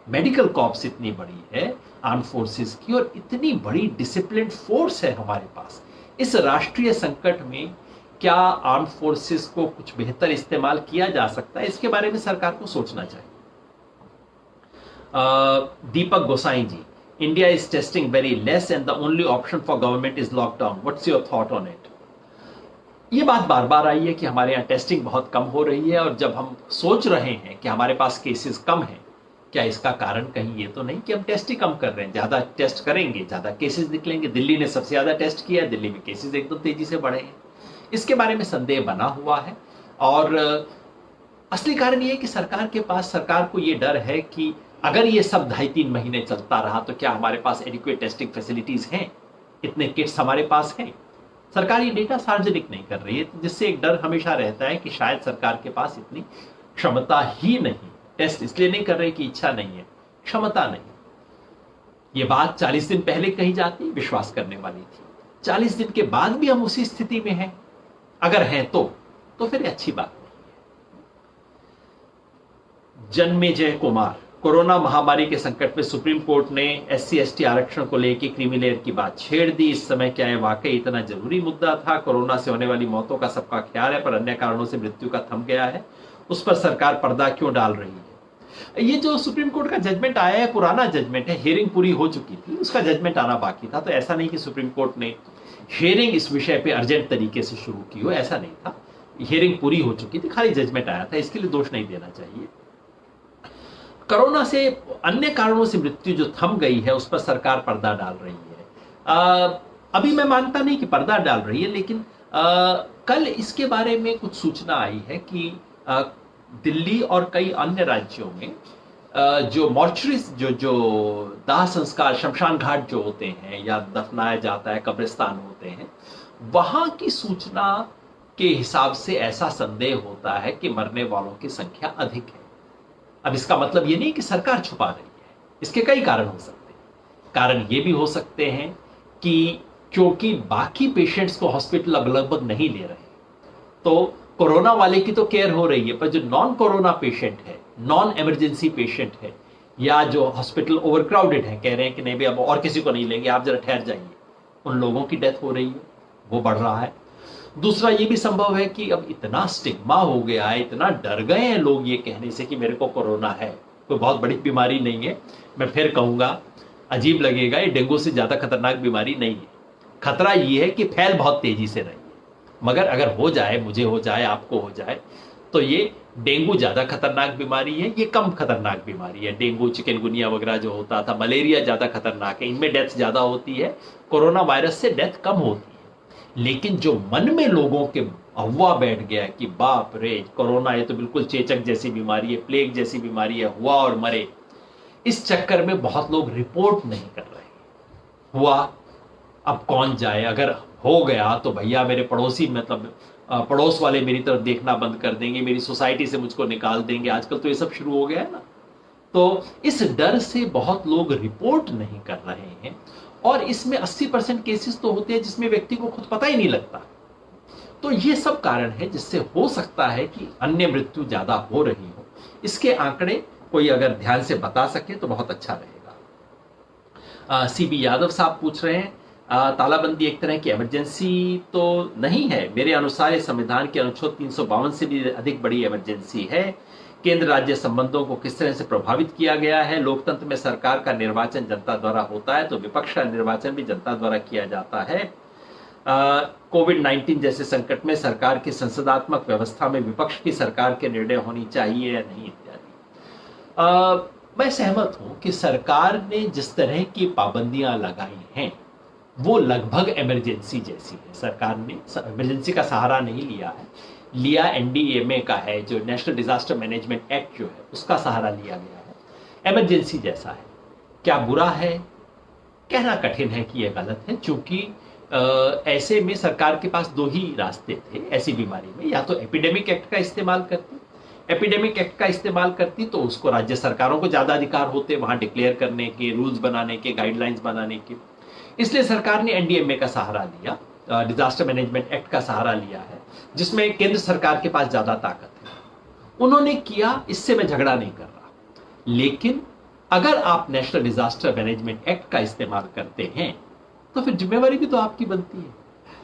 मेडिकल कॉर्प्स इतनी बड़ी है आर्म फोर्सेस की, और इतनी बड़ी डिसिप्लिन फोर्स है हमारे पास। इस राष्ट्रीय संकट में क्या आर्म फोर्सेस को कुछ बेहतर इस्तेमाल किया जा सकता है, इसके बारे में सरकार को सोचना चाहिए। Deepak Gosai ji, India is testing very less and the only option for government is lockdown, what's your thought on it. ये बात बार बार आई है कि हमारे यहाँ टेस्टिंग बहुत कम हो रही है, और जब हम सोच रहे हैं कि हमारे पास केसेस कम हैं, क्या इसका कारण कहीं ये तो नहीं कि हम टेस्ट ही कम कर रहे हैं। ज्यादा टेस्ट करेंगे ज्यादा केसेस निकलेंगे। दिल्ली ने सबसे ज्यादा टेस्ट किया है, दिल्ली में केसेस एकदम तेजी से बढ़े हैं। इसके बारे में संदेह बना हुआ है। और असली कारण ये है कि सरकार को ये डर है कि अगर ये सब 2.5-3 महीने चलता रहा तो क्या हमारे पास एडिक्वेट टेस्टिंग फैसिलिटीज हैं, इतने किट्स हमारे पास हैं। सरकार ये डेटा सार्वजनिक नहीं कर रही है, जिससे एक डर हमेशा रहता है कि शायद सरकार के पास इतनी क्षमता ही नहीं। टेस्ट इसलिए नहीं कर रहे कि इच्छा नहीं है, क्षमता नहीं। ये बात 40 दिन पहले कही जाती विश्वास करने वाली थी। 40 दिन के बाद भी हम उसी स्थिति में हैं, अगर हैं तो फिर अच्छी बात नहीं है। जन्मेजय कुमार, कोरोना महामारी के संकट में सुप्रीम कोर्ट ने SC/ST आरक्षण को लेकर क्रीमी लेयर की बात छेड़ दी। इस समय क्या यह वाकई इतना जरूरी मुद्दा था? कोरोना से होने वाली मौतों का सबका ख्याल है, पर अन्य कारणों से मृत्यु का थम गया है, उस पर सरकार पर्दा क्यों डाल रही है? ये जो सुप्रीम कोर्ट का जजमेंट आया है पुराना जजमेंट है, हियरिंग पूरी हो चुकी थी, उसका जजमेंट आना बाकी था। तो ऐसा नहीं कि सुप्रीम कोर्ट ने हियरिंग इस विषय पे अर्जेंट तरीके से शुरू की हो, ऐसा नहीं था। हियरिंग पूरी हो चुकी थी, खाली जजमेंट आया था। इसके लिए दोष नहीं देना चाहिए। कोरोना से अन्य कारणों से मृत्यु जो थम गई है उस पर सरकार पर्दा डाल रही है। अभी मैं मानता नहीं कि पर्दा डाल रही है, लेकिन कल इसके बारे में कुछ सूचना आई है कि दिल्ली और कई अन्य राज्यों में जो मॉर्चरीज जो दाह संस्कार शमशान घाट जो होते हैं या दफनाया जाता है, कब्रिस्तान होते हैं, वहां की सूचना के हिसाब से ऐसा संदेह होता है कि मरने वालों की संख्या अधिक है। अब इसका मतलब ये नहीं कि सरकार छुपा रही है, इसके कई कारण हो सकते हैं। कारण ये भी हो सकते हैं कि क्योंकि बाकी पेशेंट्स को हॉस्पिटल अब लगभग नहीं ले रहे, तो कोरोना वाले की तो केयर हो रही है, पर जो नॉन कोरोना पेशेंट है, नॉन इमरजेंसी पेशेंट है, या जो हॉस्पिटल ओवरक्राउडेड है, कह रहे हैं कि नहीं भाई अब और किसी को नहीं लेंगे, आप जरा ठहर जाइए, उन लोगों की डेथ हो रही है, वो बढ़ रहा है। दूसरा ये भी संभव है कि अब इतना स्टिग्मा हो गया है, इतना डर गए हैं लोग ये कहने से कि मेरे को कोरोना है, कोई बहुत बड़ी बीमारी नहीं है। मैं फिर कहूंगा, अजीब लगेगा, ये डेंगू से ज्यादा खतरनाक बीमारी नहीं है। खतरा ये है कि फैल बहुत तेजी से रही है, मगर अगर हो जाए, मुझे हो जाए, आपको हो जाए, तो ये डेंगू ज्यादा खतरनाक बीमारी है, ये कम खतरनाक बीमारी है। डेंगू, चिकनगुनिया वगैरह जो होता था, मलेरिया ज्यादा खतरनाक है, इनमें डेथ ज्यादा होती है। कोरोना वायरस से डेथ कम होती है। लेकिन जो मन में लोगों के अफवाह बैठ गया कि बाप रे कोरोना ये तो बिल्कुल चेचक जैसी बीमारी है, प्लेग जैसी बीमारी है, हुआ और मरे, इस चक्कर में बहुत लोग रिपोर्ट नहीं कर रहे। हुआ, अब कौन जाए, अगर हो गया तो भैया मेरे पड़ोसी, मतलब पड़ोस वाले मेरी तरफ देखना बंद कर देंगे, मेरी सोसाइटी से मुझको निकाल देंगे। आजकल तो ये सब शुरू हो गया है ना। तो इस डर से बहुत लोग रिपोर्ट नहीं कर रहे हैं, और इसमें 80% केसेस तो होते हैं जिसमें व्यक्ति को खुद पता ही नहीं लगता। तो ये सब कारण है जिससे हो सकता है कि अन्य मृत्यु ज्यादा हो रही हो। इसके आंकड़े कोई अगर ध्यान से बता सके तो बहुत अच्छा रहेगा। सीबी यादव साहब पूछ रहे हैं, तालाबंदी एक तरह की इमरजेंसी तो नहीं है। मेरे अनुसार ये संविधान के अनुच्छेद 352 से भी अधिक बड़ी इमरजेंसी है। केंद्र राज्य संबंधों को किस तरह से प्रभावित किया गया है। लोकतंत्र में सरकार का निर्वाचन जनता द्वारा होता है, तो विपक्ष का निर्वाचन भी जनता द्वारा किया जाता है। कोविड-19 जैसे संकट में सरकार की संसदात्मक व्यवस्था में विपक्ष की सरकार के निर्णय होनी चाहिए या नहीं, इत्यादि। मैं सहमत हूं कि सरकार ने जिस तरह की पाबंदियां लगाई हैं वो लगभग इमरजेंसी जैसी है। सरकार ने इमरजेंसी का सहारा नहीं लिया है, लिया एनडीएमए का है, जो नेशनल डिजास्टर मैनेजमेंट एक्ट जो है उसका सहारा लिया गया है। इमरजेंसी जैसा है। क्या बुरा है? कहना कठिन है कि यह गलत है, क्योंकि ऐसे में सरकार के पास दो ही रास्ते थे ऐसी बीमारी में। या तो एपिडेमिक एक्ट का इस्तेमाल करती, एपिडेमिक एक्ट का इस्तेमाल करती तो उसको राज्य सरकारों को ज्यादा अधिकार होते वहां डिक्लेयर करने के, रूल्स बनाने के, गाइडलाइंस बनाने के। इसलिए सरकार ने एनडीएमए का सहारा लिया, डिजास्टर मैनेजमेंट एक्ट का सहारा लिया है, जिसमें केंद्र सरकार के पास ज्यादा ताकत है। उन्होंने किया, इससे मैं झगड़ा नहीं कर रहा। लेकिन अगर आप नेशनल डिजास्टर मैनेजमेंट एक्ट का इस्तेमाल करते हैं तो फिर जिम्मेवारी भी तो आपकी बनती है।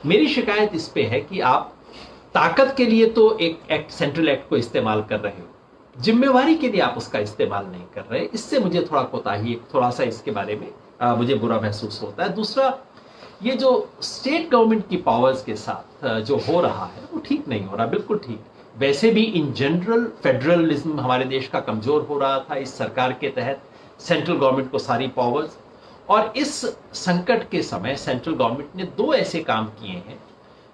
मेरी शिकायत इस पे है कि आप ताकत के लिए तो एक एक्ट, सेंट्रल एक्ट को इस्तेमाल कर रहे हो, जिम्मेवारी के लिए आप उसका इस्तेमाल नहीं कर रहे। इससे मुझे थोड़ा कोताही, थोड़ा सा इसके बारे में मुझे बुरा महसूस होता है। दूसरा, ये जो स्टेट गवर्नमेंट की पावर्स के साथ जो हो रहा है वो ठीक नहीं हो रहा, बिल्कुल ठीक। वैसे भी इन जनरल फेडरलिज्म हमारे देश का कमजोर हो रहा था इस सरकार के तहत, सेंट्रल गवर्नमेंट को सारी पावर्स। और इस संकट के समय सेंट्रल गवर्नमेंट ने दो ऐसे काम किए हैं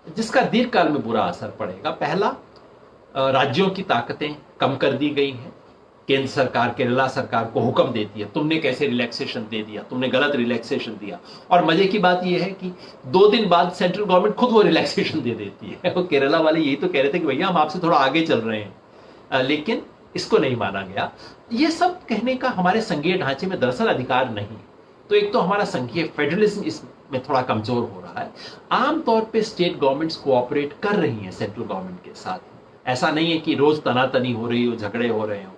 जिसका दीर्घकाल में बुरा असर पड़ेगा। पहला, राज्यों की ताकतें कम कर दी गई हैं। केंद्र सरकार, केरला सरकार को हुक्म देती है, तुमने कैसे रिलैक्सेशन दे दिया, तुमने गलत रिलैक्सेशन दिया। और मजे की बात यह है कि 2 दिन बाद सेंट्रल गवर्नमेंट खुद वो रिलैक्सेशन दे देती है। वो केरला वाले यही तो कह रहे थे कि भैया हम आपसे थोड़ा आगे चल रहे हैं, लेकिन इसको नहीं माना गया। ये सब कहने का हमारे संघीय ढांचे में दरअसल अधिकार नहीं। तो एक तो हमारा संघीय फेडरलिज्म इसमें थोड़ा कमजोर हो रहा है। आमतौर पे स्टेट गवर्नमेंट्स कोऑपरेट कर रही हैं सेंट्रल गवर्नमेंट के साथ। ऐसा नहीं है कि रोज तनातनी हो रही हो, झगड़े हो रहे हो।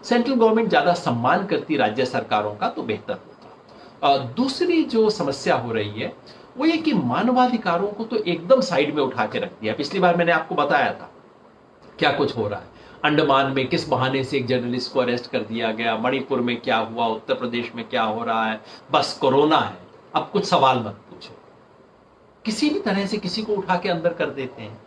सेंट्रल गवर्नमेंट ज्यादा सम्मान करती राज्य सरकारों का तो बेहतर होता। दूसरी जो समस्या हो रही है वो ये कि मानवाधिकारों को तो एकदम साइड में उठा के रख दिया। पिछली बार मैंने आपको बताया था क्या कुछ हो रहा है। अंडमान में किस बहाने से एक जर्नलिस्ट को अरेस्ट कर दिया गया, मणिपुर में क्या हुआ, उत्तर प्रदेश में क्या हो रहा है। बस कोरोना है, अब कुछ सवाल मत पूछो। किसी भी तरह से किसी को उठा के अंदर कर देते हैं।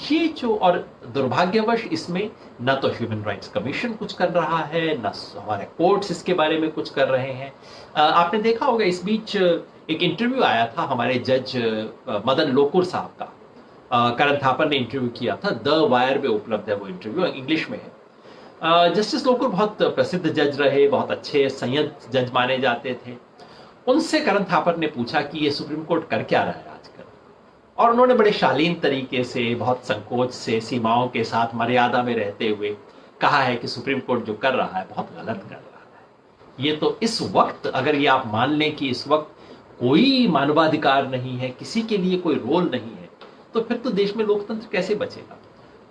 ये जो, और दुर्भाग्यवश इसमें न तो ह्यूमन राइट्स कमीशन कुछ कर रहा है, न हमारे कोर्ट्स इसके बारे में कुछ कर रहे हैं। आपने देखा होगा इस बीच एक इंटरव्यू आया था हमारे जज मदन लोकुर साहब का, करण थापर ने इंटरव्यू किया था, द वायर में उपलब्ध है वो इंटरव्यू, इंग्लिश में है। जस्टिस लोकुर बहुत प्रसिद्ध जज रहे, बहुत अच्छे संयत जज माने जाते थे। उनसे करण थापर ने पूछा कि ये सुप्रीम कोर्ट कर क्या रहा है आजकल, और उन्होंने बड़े शालीन तरीके से, बहुत संकोच से, सीमाओं के साथ, मर्यादा में रहते हुए कहा है कि सुप्रीम कोर्ट जो कर रहा है बहुत गलत कर रहा है। ये तो इस वक्त, अगर ये आप मान लें कि इस वक्त कोई मानवाधिकार नहीं है, किसी के लिए कोई रोल नहीं है, तो फिर तो देश में लोकतंत्र कैसे बचेगा।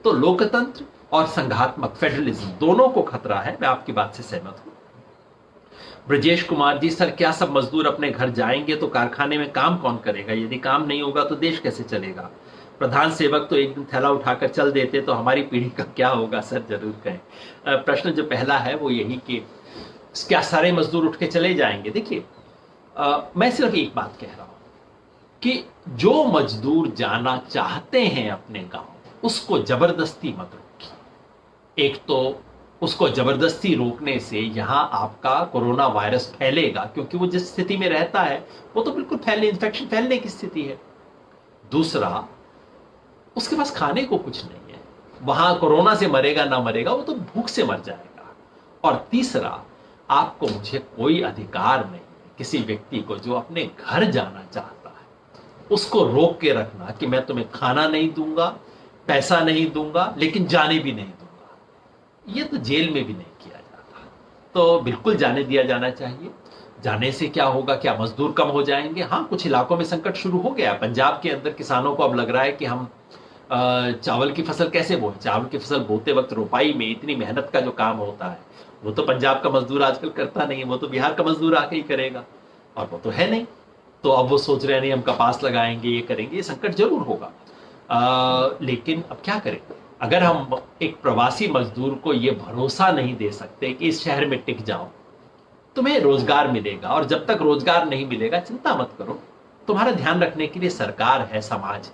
तो लोकतंत्र और संघात्मक फेडरलिज्म दोनों को खतरा है। मैं आपकी बात से सहमत हूं। ब्रजेश कुमार जी, सर क्या सब मजदूर अपने घर जाएंगे तो कारखाने में काम कौन करेगा? यदि काम नहीं होगा तो देश कैसे चलेगा? प्रधान सेवक तो एक दिन थैला उठाकर चल देते तो हमारी पीढ़ी का क्या होगा? सर जरूर कहें। प्रश्न जो पहला है वो यही कि क्या सारे मजदूर उठ के चले जाएंगे? देखिए, मैं सिर्फ एक बात कह रहा हूं कि जो मजदूर जाना चाहते हैं अपने गांव, उसको जबरदस्ती मत रोकिए। एक तो उसको जबरदस्ती रोकने से यहां आपका कोरोना वायरस फैलेगा, क्योंकि वो जिस स्थिति में रहता है वो तो बिल्कुल इन्फेक्शन फैलने की स्थिति है। दूसरा, उसके पास खाने को कुछ नहीं है, वहां कोरोना से मरेगा ना मरेगा, वो तो भूख से मर जाएगा। और तीसरा, आपको मुझे कोई अधिकार नहीं है किसी व्यक्ति को जो अपने घर जाना चाहता है उसको रोक के रखना कि मैं तुम्हें खाना नहीं दूंगा, पैसा नहीं दूंगा, लेकिन जाने भी नहीं दूंगा। ये तो जेल में भी नहीं किया जाता। तो बिल्कुल जाने दिया जाना चाहिए। जाने से क्या होगा? क्या मजदूर कम हो जाएंगे? हाँ, कुछ इलाकों में संकट शुरू हो गया। पंजाब के अंदर किसानों को अब लग रहा है कि हम चावल की फसल कैसे बोए। चावल की फसल बोते वक्त रोपाई में इतनी मेहनत का जो काम होता है वो तो पंजाब का मजदूर आजकल करता नहीं है, वो तो बिहार का मजदूर आके ही करेगा, और वो तो है नहीं। तो अब वो सोच रहे हैं नहीं हम कपास लगाएंगे, ये करेंगे। ये संकट जरूर होगा। लेकिन अब क्या करें? अगर हम एक प्रवासी मजदूर को ये भरोसा नहीं दे सकते कि इस शहर में टिक जाओ, तुम्हें रोजगार मिलेगा, और जब तक रोजगार नहीं मिलेगा चिंता मत करो, तुम्हारा ध्यान रखने के लिए सरकार है, समाज है।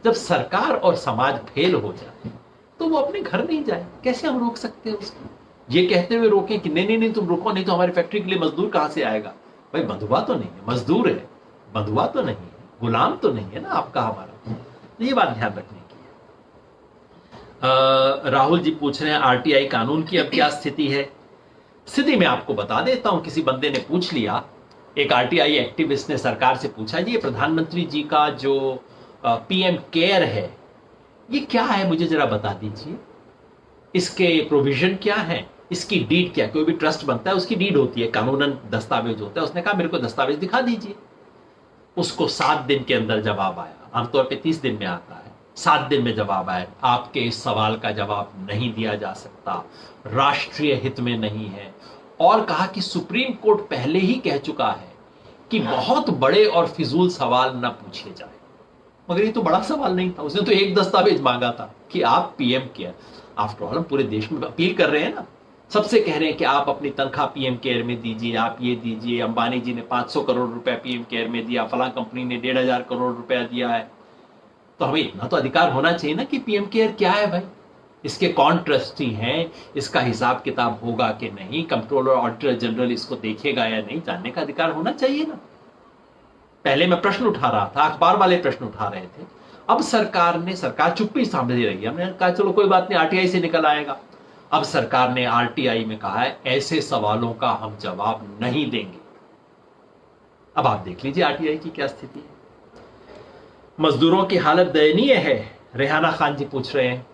जब सरकार और समाज फेल हो जाए तो वो अपने घर नहीं जाए, कैसे हम रोक सकते हैं उसको? ये कहते हुए रोकें कि नहीं नहीं नहीं तुम रुको, नहीं तो हमारी फैक्ट्री के लिए मजदूर कहां से आएगा? भाई बंधुआ तो नहीं है, मजदूर है, बंधुआ तो नहीं है, गुलाम तो नहीं है ना आपका हमारा। तो ये बात ध्यान रखने की है। राहुल जी पूछ रहे हैं आरटीआई कानून की अब क्या स्थिति है? स्थिति मैं आपको बता देता हूं। किसी बंदे ने पूछ लिया, एक आरटीआई एक्टिविस्ट ने सरकार से पूछा, जी ये प्रधानमंत्री जी का जो पीएम केयर है ये क्या है, मुझे जरा बता दीजिए, इसके प्रोविजन क्या है, इसकी डीड क्या? कोई भी ट्रस्ट बनता है उसकी डीड होती है, कानूनन दस्तावेज होता है। उसने कहा मेरे को दस्तावेज दिखा दीजिए। उसको 7 दिन के अंदर जवाब आया। आमतौर पे 30 दिन में आता है, 7 दिन में जवाब आया, आपके इस सवाल का जवाब नहीं दिया जा सकता, राष्ट्रीय हित में नहीं है। और कहा कि सुप्रीम कोर्ट पहले ही कह चुका है कि बहुत बड़े और फिजूल सवाल न पूछे जाए। मगर ये तो बड़ा सवाल नहीं था, उसने तो एक दस्तावेज मांगा था कि आप पीएम केयर, आफ्टर ऑल हम पूरे देश में अपील कर रहे हैं ना, सबसे कह रहे हैं कि आप अपनी तनख्वाह पीएम केयर में दीजिए, आप ये दीजिए। अंबानी जी ने 500 करोड़ रुपया पीएम केयर में दिया, फलां कंपनी ने 1,500 करोड़ रुपया दिया है। तो हमें इतना तो अधिकार होना चाहिए ना कि पीएम केयर क्या है भाई, इसके कौन ट्रस्टी हैं, इसका हिसाब किताब होगा कि नहीं, कंट्रोलर ऑडिटर जनरल इसको देखेगा या नहीं, जानने का अधिकार होना चाहिए ना। पहले मैं प्रश्न उठा रहा था, अखबार वाले प्रश्न उठा रहे थे, अब सरकार चुप्पी सामने रही है। हमने कहा चलो कोई बात नहीं, आरटीआई से निकल आएगा। अब सरकार ने आरटीआई में कहा है ऐसे सवालों का हम जवाब नहीं देंगे। अब आप देख लीजिए आरटीआई की क्या स्थिति है। मजदूरों की हालत दयनीय है, रेहाना खान जी पूछ रहे हैं।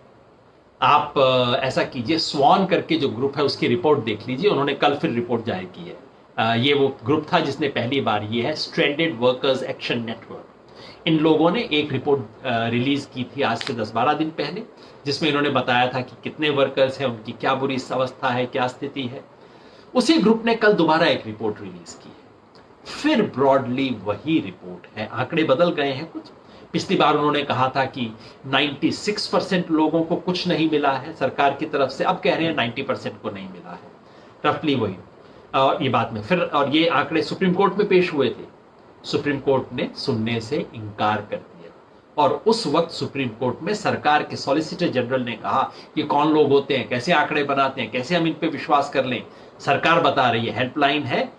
आप ऐसा कीजिए, स्वान करके जो ग्रुप है उसकी रिपोर्ट देख लीजिए, उन्होंने कल फिर रिपोर्ट जारी की है। ये वो ग्रुप था जिसने पहली बार, ये है स्ट्रैंडेड वर्कर्स एक्शन नेटवर्क। इन लोगों ने एक रिपोर्ट रिलीज की थी आज से 10-12 दिन पहले, जिसमें इन्होंने बताया था कि कितने वर्कर्स हैं, उनकी क्या बुरी अवस्था है, क्या स्थिति है। उसी ग्रुप ने कल दोबारा एक रिपोर्ट रिलीज की है, फिर ब्रॉडली वही रिपोर्ट है, आंकड़े बदल गए हैं कुछ। पिछली बार उन्होंने कहा था कि 96% लोगों को कुछ नहीं मिला है सरकार की तरफ से, अब कह रहे हैं 90% को नहीं मिला है, रफली वही। और ये बात में फिर, और ये आंकड़े सुप्रीम कोर्ट में पेश हुए थे, सुप्रीम कोर्ट ने सुनने से इनकार कर दिया। और उस वक्त सुप्रीम कोर्ट में सरकार के सॉलिसिटर जनरल ने कहा कि कौन लोग होते हैं, कैसे आंकड़े बनाते हैं, कैसे हम इन पे विश्वास कर लें। सरकार बता रही है हेल्पलाइन है,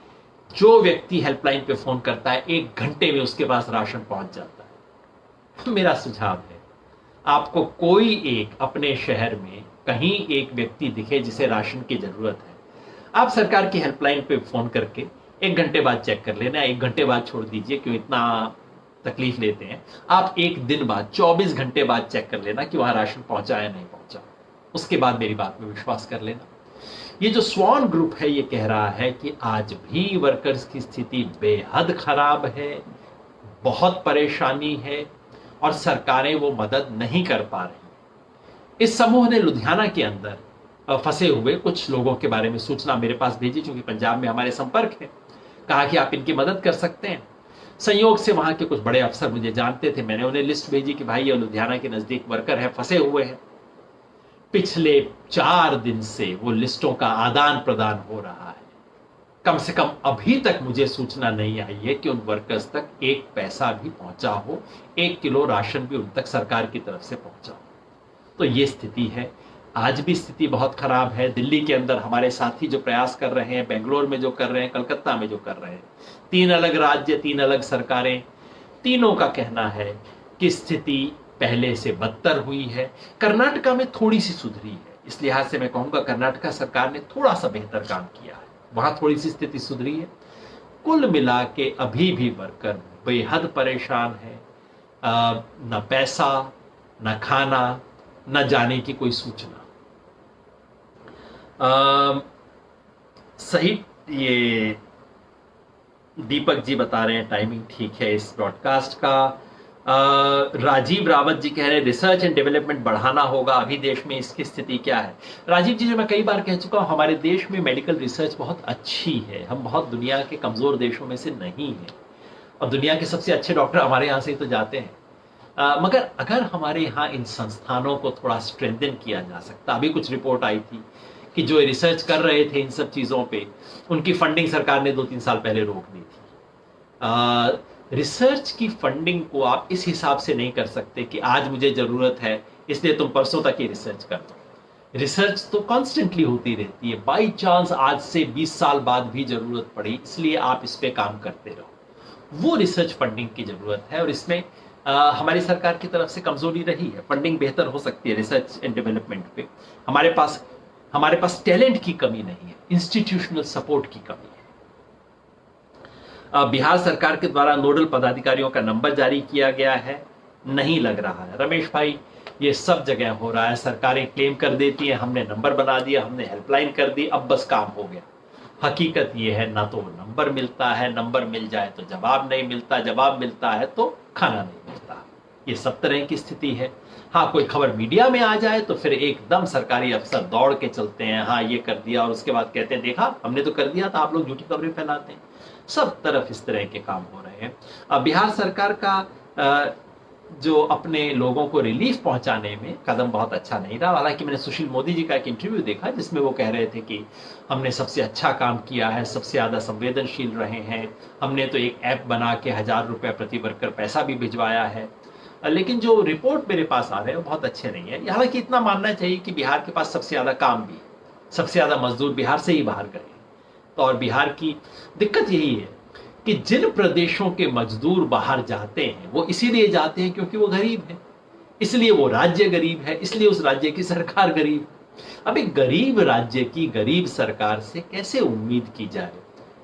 जो व्यक्ति हेल्पलाइन पे फोन करता है 1 घंटे में उसके पास राशन पहुंच जाता है। तो मेरा सुझाव है, आपको कोई एक अपने शहर में कहीं एक व्यक्ति दिखे जिसे राशन की जरूरत है, आप सरकार की हेल्पलाइन पे फोन करके 1 घंटे बाद चेक कर लेना, 1 घंटे बाद छोड़ दीजिए, क्यों इतना तकलीफ लेते हैं। आप एक दिन बाद 24 घंटे बाद चेक कर लेना कि वहां राशन पहुंचा या नहीं पहुंचा, उसके बाद मेरी बात में विश्वास कर लेना। ये जो स्वान ग्रुप है ये कह रहा है कि आज भी वर्कर्स की स्थिति बेहद खराब है, बहुत परेशानी है और सरकारें वो मदद नहीं कर पा रही। इस समूह ने लुधियाना के अंदर फंसे हुए कुछ लोगों के बारे में सूचना मेरे पास भेजी, क्योंकि पंजाब में हमारे संपर्क है। कहा कि आप इनकी मदद कर सकते हैं। संयोग से वहां के कुछ बड़े अफसर मुझे जानते थे, मैंने उन्हें लिस्ट भेजी कि भाई ये लुधियाना के नजदीक वर्कर है, फंसे हुए हैं। पिछले 4 दिन से वो लिस्टों का आदान प्रदान हो रहा है। कम से कम अभी तक मुझे सूचना नहीं आई है कि उन वर्कर्स तक एक पैसा भी पहुंचा हो, 1 किलो राशन भी उन तक सरकार की तरफ से पहुंचा हो। तो ये स्थिति है। आज भी स्थिति बहुत खराब है। दिल्ली के अंदर हमारे साथी जो प्रयास कर रहे हैं, बेंगलोर में जो कर रहे हैं, कलकत्ता में जो कर रहे हैं, 3 अलग राज्य, 3 अलग सरकारें, तीनों का कहना है कि स्थिति पहले से बदतर हुई है। कर्नाटका में थोड़ी सी सुधरी है, इस लिहाज से मैं कहूंगा कर्नाटका सरकार ने थोड़ा सा बेहतर काम किया है, वहां थोड़ी सी स्थिति सुधरी है। कुल मिला के अभी भी वर्कर बेहद परेशान है। न पैसा, न खाना, न जाने की कोई सूचना। सही, ये दीपक जी बता रहे हैं टाइमिंग ठीक है इस ब्रॉडकास्ट का। राजीव रावत जी कह रहे हैं रिसर्च एंड डेवलपमेंट बढ़ाना होगा, अभी देश में इसकी स्थिति क्या है। राजीव जी, जो मैं कई बार कह चुका हूं, हमारे देश में मेडिकल रिसर्च बहुत अच्छी है। हम बहुत दुनिया के कमजोर देशों में से नहीं हैं और दुनिया के सबसे अच्छे डॉक्टर हमारे यहाँ से ही तो जाते हैं। मगर अगर हमारे यहाँ इन संस्थानों को थोड़ा स्ट्रेंथन किया जा सकता। अभी कुछ रिपोर्ट आई थी कि जो रिसर्च कर रहे थे इन सब चीज़ों पे, उनकी फंडिंग सरकार ने 2-3 साल पहले रोक दी थी। रिसर्च की फंडिंग को आप इस हिसाब से नहीं कर सकते कि आज मुझे ज़रूरत है इसलिए तुम परसों तक ही रिसर्च कर दो। रिसर्च तो कॉन्स्टेंटली होती रहती है। बाई चांस आज से 20 साल बाद भी ज़रूरत पड़ी, इसलिए आप इस पर काम करते रहो। वो रिसर्च फंडिंग की ज़रूरत है और इसमें हमारी सरकार की तरफ से कमजोरी रही है। फंडिंग बेहतर हो सकती है रिसर्च एंड डेवलपमेंट पे। हमारे पास टैलेंट की कमी नहीं है, इंस्टीट्यूशनल सपोर्ट की कमी है। बिहार सरकार के द्वारा नोडल पदाधिकारियों का नंबर जारी किया गया है, नहीं लग रहा है। रमेश भाई, ये सब जगह हो रहा है। सरकारें क्लेम कर देती है हमने नंबर बना दिया, हमने हेल्पलाइन कर दी, अब बस काम हो गया। हकीकत ये है ना तो नंबर मिलता है, नंबर मिल जाए तो जवाब नहीं मिलता, जवाब मिलता है तो खाना नहीं मिलता। ये सब तरह की स्थिति है। हाँ, कोई खबर मीडिया में आ जाए तो फिर एकदम सरकारी अफसर दौड़ के चलते हैं, हाँ ये कर दिया, और उसके बाद कहते हैं देखा हमने तो कर दिया था, आप लोग झूठी खबरें फैलाते हैं। सब तरफ इस तरह के काम हो रहे हैं। बिहार सरकार का जो अपने लोगों को रिलीफ पहुंचाने में कदम बहुत अच्छा नहीं रहा। हालांकि मैंने सुशील मोदी जी का एक इंटरव्यू देखा जिसमें वो कह रहे थे कि हमने सबसे अच्छा काम किया है, सबसे ज़्यादा संवेदनशील रहे हैं, हमने तो एक ऐप बना के 1000 रुपये प्रति वर्कर पैसा भी भिजवाया है। लेकिन जो रिपोर्ट मेरे पास आ रहे हैं वो बहुत अच्छे नहीं है। हालांकि इतना मानना चाहिए कि बिहार के पास सबसे ज़्यादा काम भी है, सबसे ज़्यादा मजदूर बिहार से ही बाहर गए। तो और बिहार की दिक्कत यही है कि जिन प्रदेशों के मजदूर बाहर जाते हैं वो इसीलिए जाते हैं क्योंकि वो गरीब है, इसलिए वो राज्य गरीब है, इसलिए उस राज्य की सरकार गरीब है। अब एक गरीब राज्य की गरीब सरकार से कैसे उम्मीद की जाए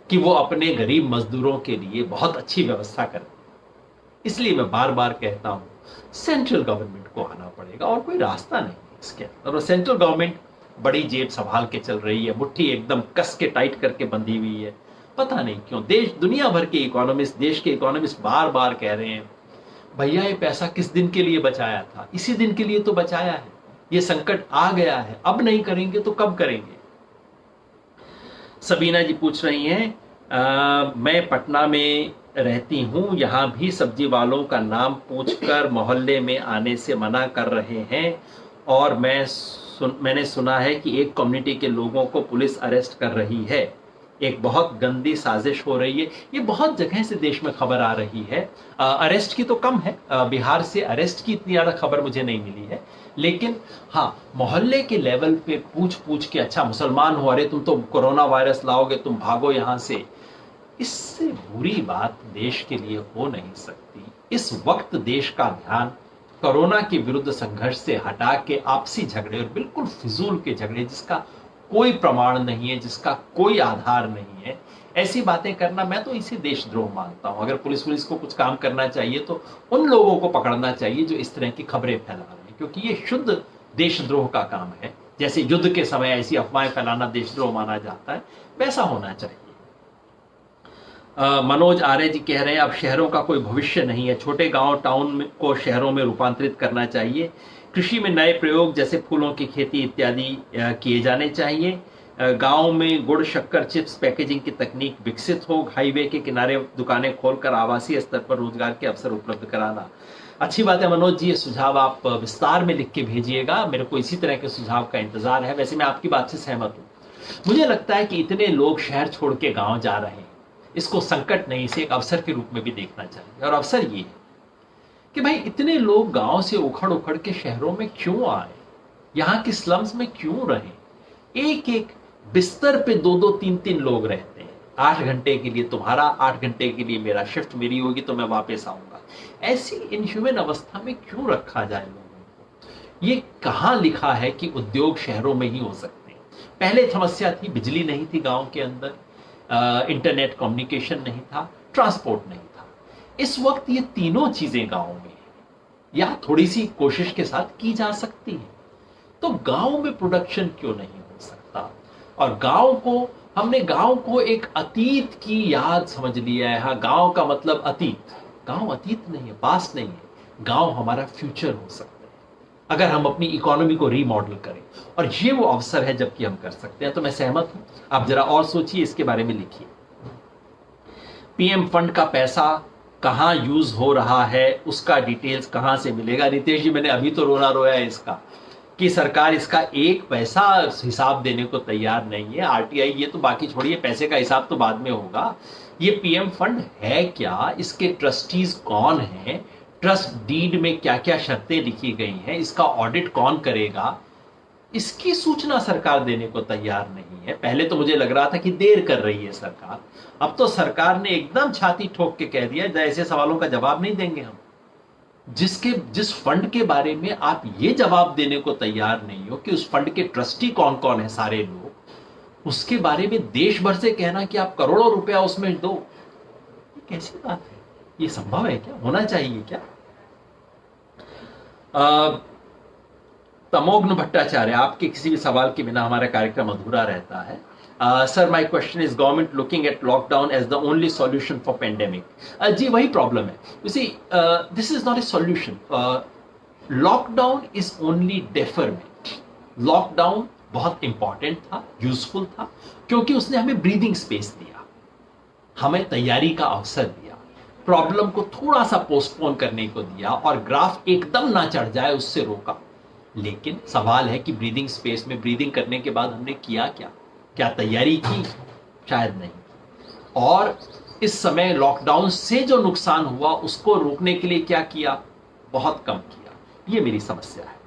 कि वो अपने गरीब मजदूरों के लिए बहुत अच्छी व्यवस्था करे। इसलिए मैं बार बार कहता हूं सेंट्रल गवर्नमेंट को आना पड़ेगा और कोई रास्ता नहीं है इसके अंदर। और सेंट्रल गवर्नमेंट बड़ी जेब संभाल के चल रही है, मुट्ठी एकदम कस के टाइट करके बंधी हुई है। पता नहीं क्यों दुनिया भर के इकोनॉमिस्ट, देश के इकोनॉमिस्ट बार बार कह रहे हैं भैया ये पैसा किस दिन के लिए बचाया था, इसी दिन के लिए तो बचाया है। ये संकट आ गया है, अब नहीं करेंगे तो कब करेंगे। सबीना जी पूछ रही हैं मैं पटना में रहती हूं, यहां भी सब्जी वालों का नाम पूछकर मोहल्ले में आने से मना कर रहे हैं और मैंने सुना है कि एक कम्युनिटी के लोगों को पुलिस अरेस्ट कर रही है। एक बहुत गंदी साजिश हो रही है। ये बहुत जगह से देश में खबर आ रही है। अरेस्ट की तो कम है, बिहार से अरेस्ट की इतनी ज़्यादा खबर मुझे नहीं मिली है, लेकिन हाँ मोहल्ले के लेवल पे पूछ के अच्छा मुसलमान हो, अरे तुम तो कोरोना वायरस लाओगे, तुम भागो यहाँ से। इससे बुरी बात देश के लिए हो नहीं सकती। इस वक्त देश का ध्यान कोरोना के विरुद्ध संघर्ष से हटा के आपसी झगड़े और बिल्कुल फिजूल के झगड़े जिसका कोई प्रमाण नहीं है, जिसका कोई आधार नहीं है, ऐसी बातें करना मैं तो इसे देशद्रोह मानता हूं। अगर पुलिस को कुछ काम करना चाहिए तो उन लोगों को पकड़ना चाहिए जो इस तरह की खबरें फैला रहे हैं, क्योंकि ये शुद्ध देशद्रोह का काम है। जैसे युद्ध के समय ऐसी अफवाहें फैलाना देशद्रोह माना जाता है, वैसा होना चाहिए। मनोज आर्य जी कह रहे हैं अब शहरों का कोई भविष्य नहीं है, छोटे गांव टाउन को शहरों में रूपांतरित करना चाहिए, कृषि में नए प्रयोग जैसे फूलों की खेती इत्यादि किए जाने चाहिए, गांव में गुड़ शक्कर चिप्स पैकेजिंग की तकनीक विकसित हो, हाईवे के किनारे दुकानें खोलकर आवासीय स्तर पर रोजगार के अवसर उपलब्ध कराना। अच्छी बात है मनोज जी, ये सुझाव आप विस्तार में लिख के भेजिएगा, मेरे को इसी तरह के सुझाव का इंतजार है। वैसे मैं आपकी बात से सहमत हूं, मुझे लगता है कि इतने लोग शहर छोड़ के गांव जा रहे हैं, इसको संकट नहीं, इसे एक अवसर के रूप में भी देखना चाहिए। और अवसर ये है कि भाई इतने लोग गांव से उखड़ उखड़ के शहरों में क्यों आए, यहां की स्लम्स में क्यों रहे। एक एक बिस्तर पे दो दो तीन तीन लोग रहते हैं, 8 घंटे के लिए तुम्हारा, 8 घंटे के लिए मेरा, शिफ्ट मेरी होगी तो मैं वापस आऊंगा। ऐसी इनह्यूमन अवस्था में क्यों रखा जाए लोगों को। ये कहां लिखा है कि उद्योग शहरों में ही हो सकते हैं। पहले समस्या थी, बिजली नहीं थी गांव के अंदर, इंटरनेट कम्युनिकेशन नहीं था, ट्रांसपोर्ट नहीं था। इस वक्त ये तीनों चीजें गांव में हैं, या थोड़ी सी कोशिश के साथ की जा सकती है। तो गांव में प्रोडक्शन क्यों नहीं हो सकता। और हमने गांव को एक अतीत की याद समझ लिया है। हाँ, गांव का मतलब अतीत, गांव अतीत नहीं है, पास्ट नहीं है, गांव हमारा फ्यूचर हो सकता है अगर हम अपनी इकोनॉमी को रीमॉडल करें। और ये वो अवसर है जबकि हम कर सकते हैं। तो मैं सहमत हूं, आप जरा और सोचिए, इसके बारे में लिखिए। पीएम फंड का पैसा कहां यूज हो रहा है, उसका डिटेल्स कहां से मिलेगा। नितेश जी, मैंने अभी तो रोना रोया है इसका कि सरकार इसका एक पैसा हिसाब देने को तैयार नहीं है। आरटीआई ये तो बाकी छोड़िए, पैसे का हिसाब तो बाद में होगा। ये पीएम फंड है क्या, इसके ट्रस्टीज कौन हैं, ट्रस्ट डीड में क्या क्या शर्तें लिखी गई हैं, इसका ऑडिट कौन करेगा, इसकी सूचना सरकार देने को तैयार नहीं है। पहले तो मुझे लग रहा था कि देर कर रही है सरकार, अब तो सरकार ने एकदम छाती ठोक के कह दिया ऐसे सवालों का जवाब नहीं देंगे हम। जिस फंड के बारे में आप ये जवाब देने को तैयार नहीं हो कि उस फंड के ट्रस्टी कौन कौन है, सारे लोग, उसके बारे में देश भर से कहना कि आप करोड़ों रुपया उसमें दो, ये कैसी बात है। ये संभव है क्या, होना चाहिए क्या। तमोग्न भट्टाचार्य, आपके किसी भी सवाल के बिना हमारा कार्यक्रम अधूरा रहता है। Sir, my question is government looking at lockdown as the only solution for pandemic. जी, वही प्रॉब्लम है। You see, this is not a solution. Lockdown is only deferment. Lockdown बहुत इंपॉर्टेंट था, यूजफुल था, क्योंकि उसने हमें ब्रीदिंग स्पेस दिया, हमें तैयारी का अवसर दिया, प्रॉब्लम को थोड़ा सा पोस्टपोन करने को दिया, और ग्राफ एकदम ना चढ़ जाए उससे रोका। लेकिन सवाल है कि ब्रीदिंग स्पेस में ब्रीदिंग करने के बाद हमने किया क्या, क्या तैयारी की, शायद नहीं। और इस समय लॉकडाउन से जो नुकसान हुआ उसको रोकने के लिए क्या किया, बहुत कम किया। ये मेरी समस्या है।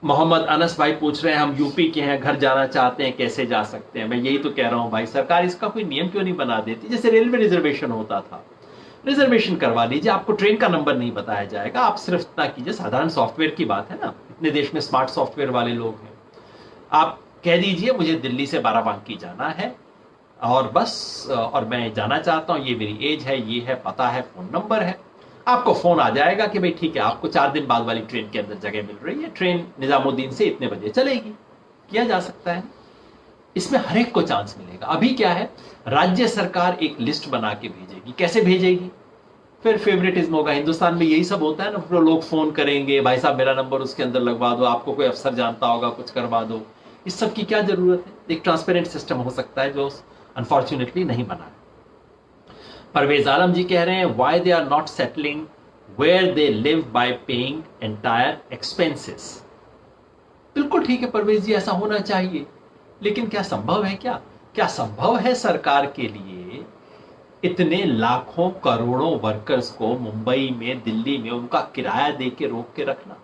मोहम्मद अनस भाई पूछ रहे हैं हम यूपी के हैं, घर जाना चाहते हैं, कैसे जा सकते हैं। मैं यही तो कह रहा हूं भाई, सरकार इसका कोई नियम क्यों नहीं बना देती। जैसे रेलवे रिजर्वेशन होता था, रिजर्वेशन करवा लीजिए, आपको ट्रेन का नंबर नहीं बताया जाएगा, आप सिर्फ इतना कीजिए, साधारण सॉफ्टवेयर की बात है ना, इतने देश में स्मार्ट सॉफ्टवेयर वाले लोग हैं। आप कह दीजिए मुझे दिल्ली से बाराबांकी जाना है और बस, और मैं जाना चाहता हूं, ये मेरी एज है, ये है, पता है, फोन नंबर है, आपको फोन आ जाएगा कि भाई ठीक है, आपको 4 दिन बाद वाली ट्रेन के अंदर जगह मिल रही है, ट्रेन निजामुद्दीन से इतने बजे चलेगी। किया जा सकता है, इसमें हर एक को चांस मिलेगा। अभी क्या है, राज्य सरकार एक लिस्ट बना के भेजेगी। कैसे भेजेगी, फिर फेवरेटिज्म होगा। हिंदुस्तान में यही सब होता है ना, फिर लोग फोन करेंगे, भाई साहब मेरा नंबर उसके अंदर लगवा दो, आपको कोई अफसर जानता होगा कुछ करवा दो। इस सब की क्या जरूरत है, एक ट्रांसपेरेंट सिस्टम हो सकता है जो अनफॉर्चुनेटली नहीं बना है। परवेज आलम जी कह रहे हैं why they are not settling where they live by paying entire expenses. बिल्कुल ठीक है परवेज जी, ऐसा होना चाहिए, लेकिन क्या संभव है, क्या संभव है सरकार के लिए इतने लाखों करोड़ों वर्कर्स को मुंबई में, दिल्ली में उनका किराया दे के रोक के रखना।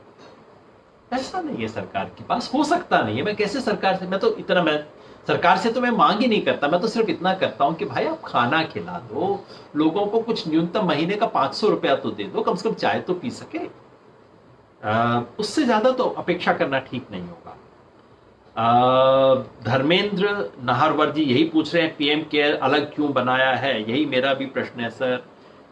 ऐसा नहीं है सरकार के पास, हो सकता नहीं है। मैं कैसे सरकार से, मैं तो इतना, मैं सरकार से तो मैं मांग ही नहीं करता, मैं तो सिर्फ इतना करता हूं कि भाई आप खाना खिला दो लोगों को, कुछ न्यूनतम महीने का 500 रुपया तो दे दो, कम से कम चाय तो पी सके। उससे ज्यादा तो अपेक्षा करना ठीक नहीं होगा। धर्मेंद्र नाहरवर जी यही पूछ रहे हैं, पीएम केयर अलग क्यों बनाया है? यही मेरा भी प्रश्न है सर।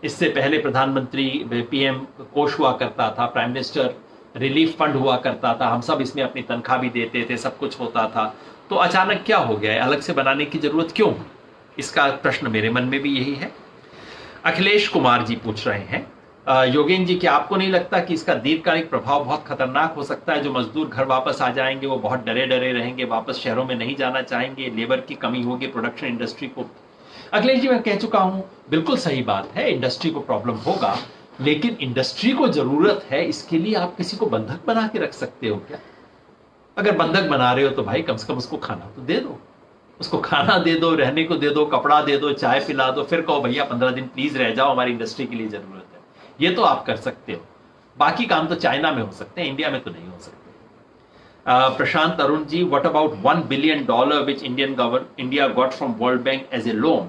इससे पहले प्रधानमंत्री पीएम कोष हुआ करता था, प्राइम मिनिस्टर रिलीफ फंड हुआ करता था, हम सब इसमें अपनी तनख्वाह भी देते थे, सब कुछ होता था, तो अचानक क्या हो गया है, अलग से बनाने की जरूरत क्यों? इसका प्रश्न मेरे मन में भी यही है। अखिलेश कुमार जी पूछ रहे हैं, योगेंद्र जी क्या आपको नहीं लगता कि इसका दीर्घकालिक प्रभाव बहुत खतरनाक हो सकता है? जो मजदूर घर वापस आ जाएंगे वो बहुत डरे डरे रहेंगे, वापस शहरों में नहीं जाना चाहेंगे, लेबर की कमी होगी प्रोडक्शन इंडस्ट्री को। अखिलेश जी मैं कह चुका हूं, बिल्कुल सही बात है, इंडस्ट्री को प्रॉब्लम होगा, लेकिन इंडस्ट्री को जरूरत है, इसके लिए आप किसी को बंधक बना के रख सकते हो क्या? अगर बंधक बना रहे हो तो भाई कम से कम उसको खाना तो दे दो, उसको खाना दे दो, रहने को दे दो, कपड़ा दे दो, चाय पिला दो, फिर कहो भैया 15 दिन प्लीज रह जाओ, हमारी इंडस्ट्री के लिए जरूरत है। ये तो आप कर सकते हो, बाकी काम तो चाइना में हो सकते हैं, इंडिया में तो नहीं हो सकते। Prashant Arun ji, what about $1 billion which India got from World Bank as a loan?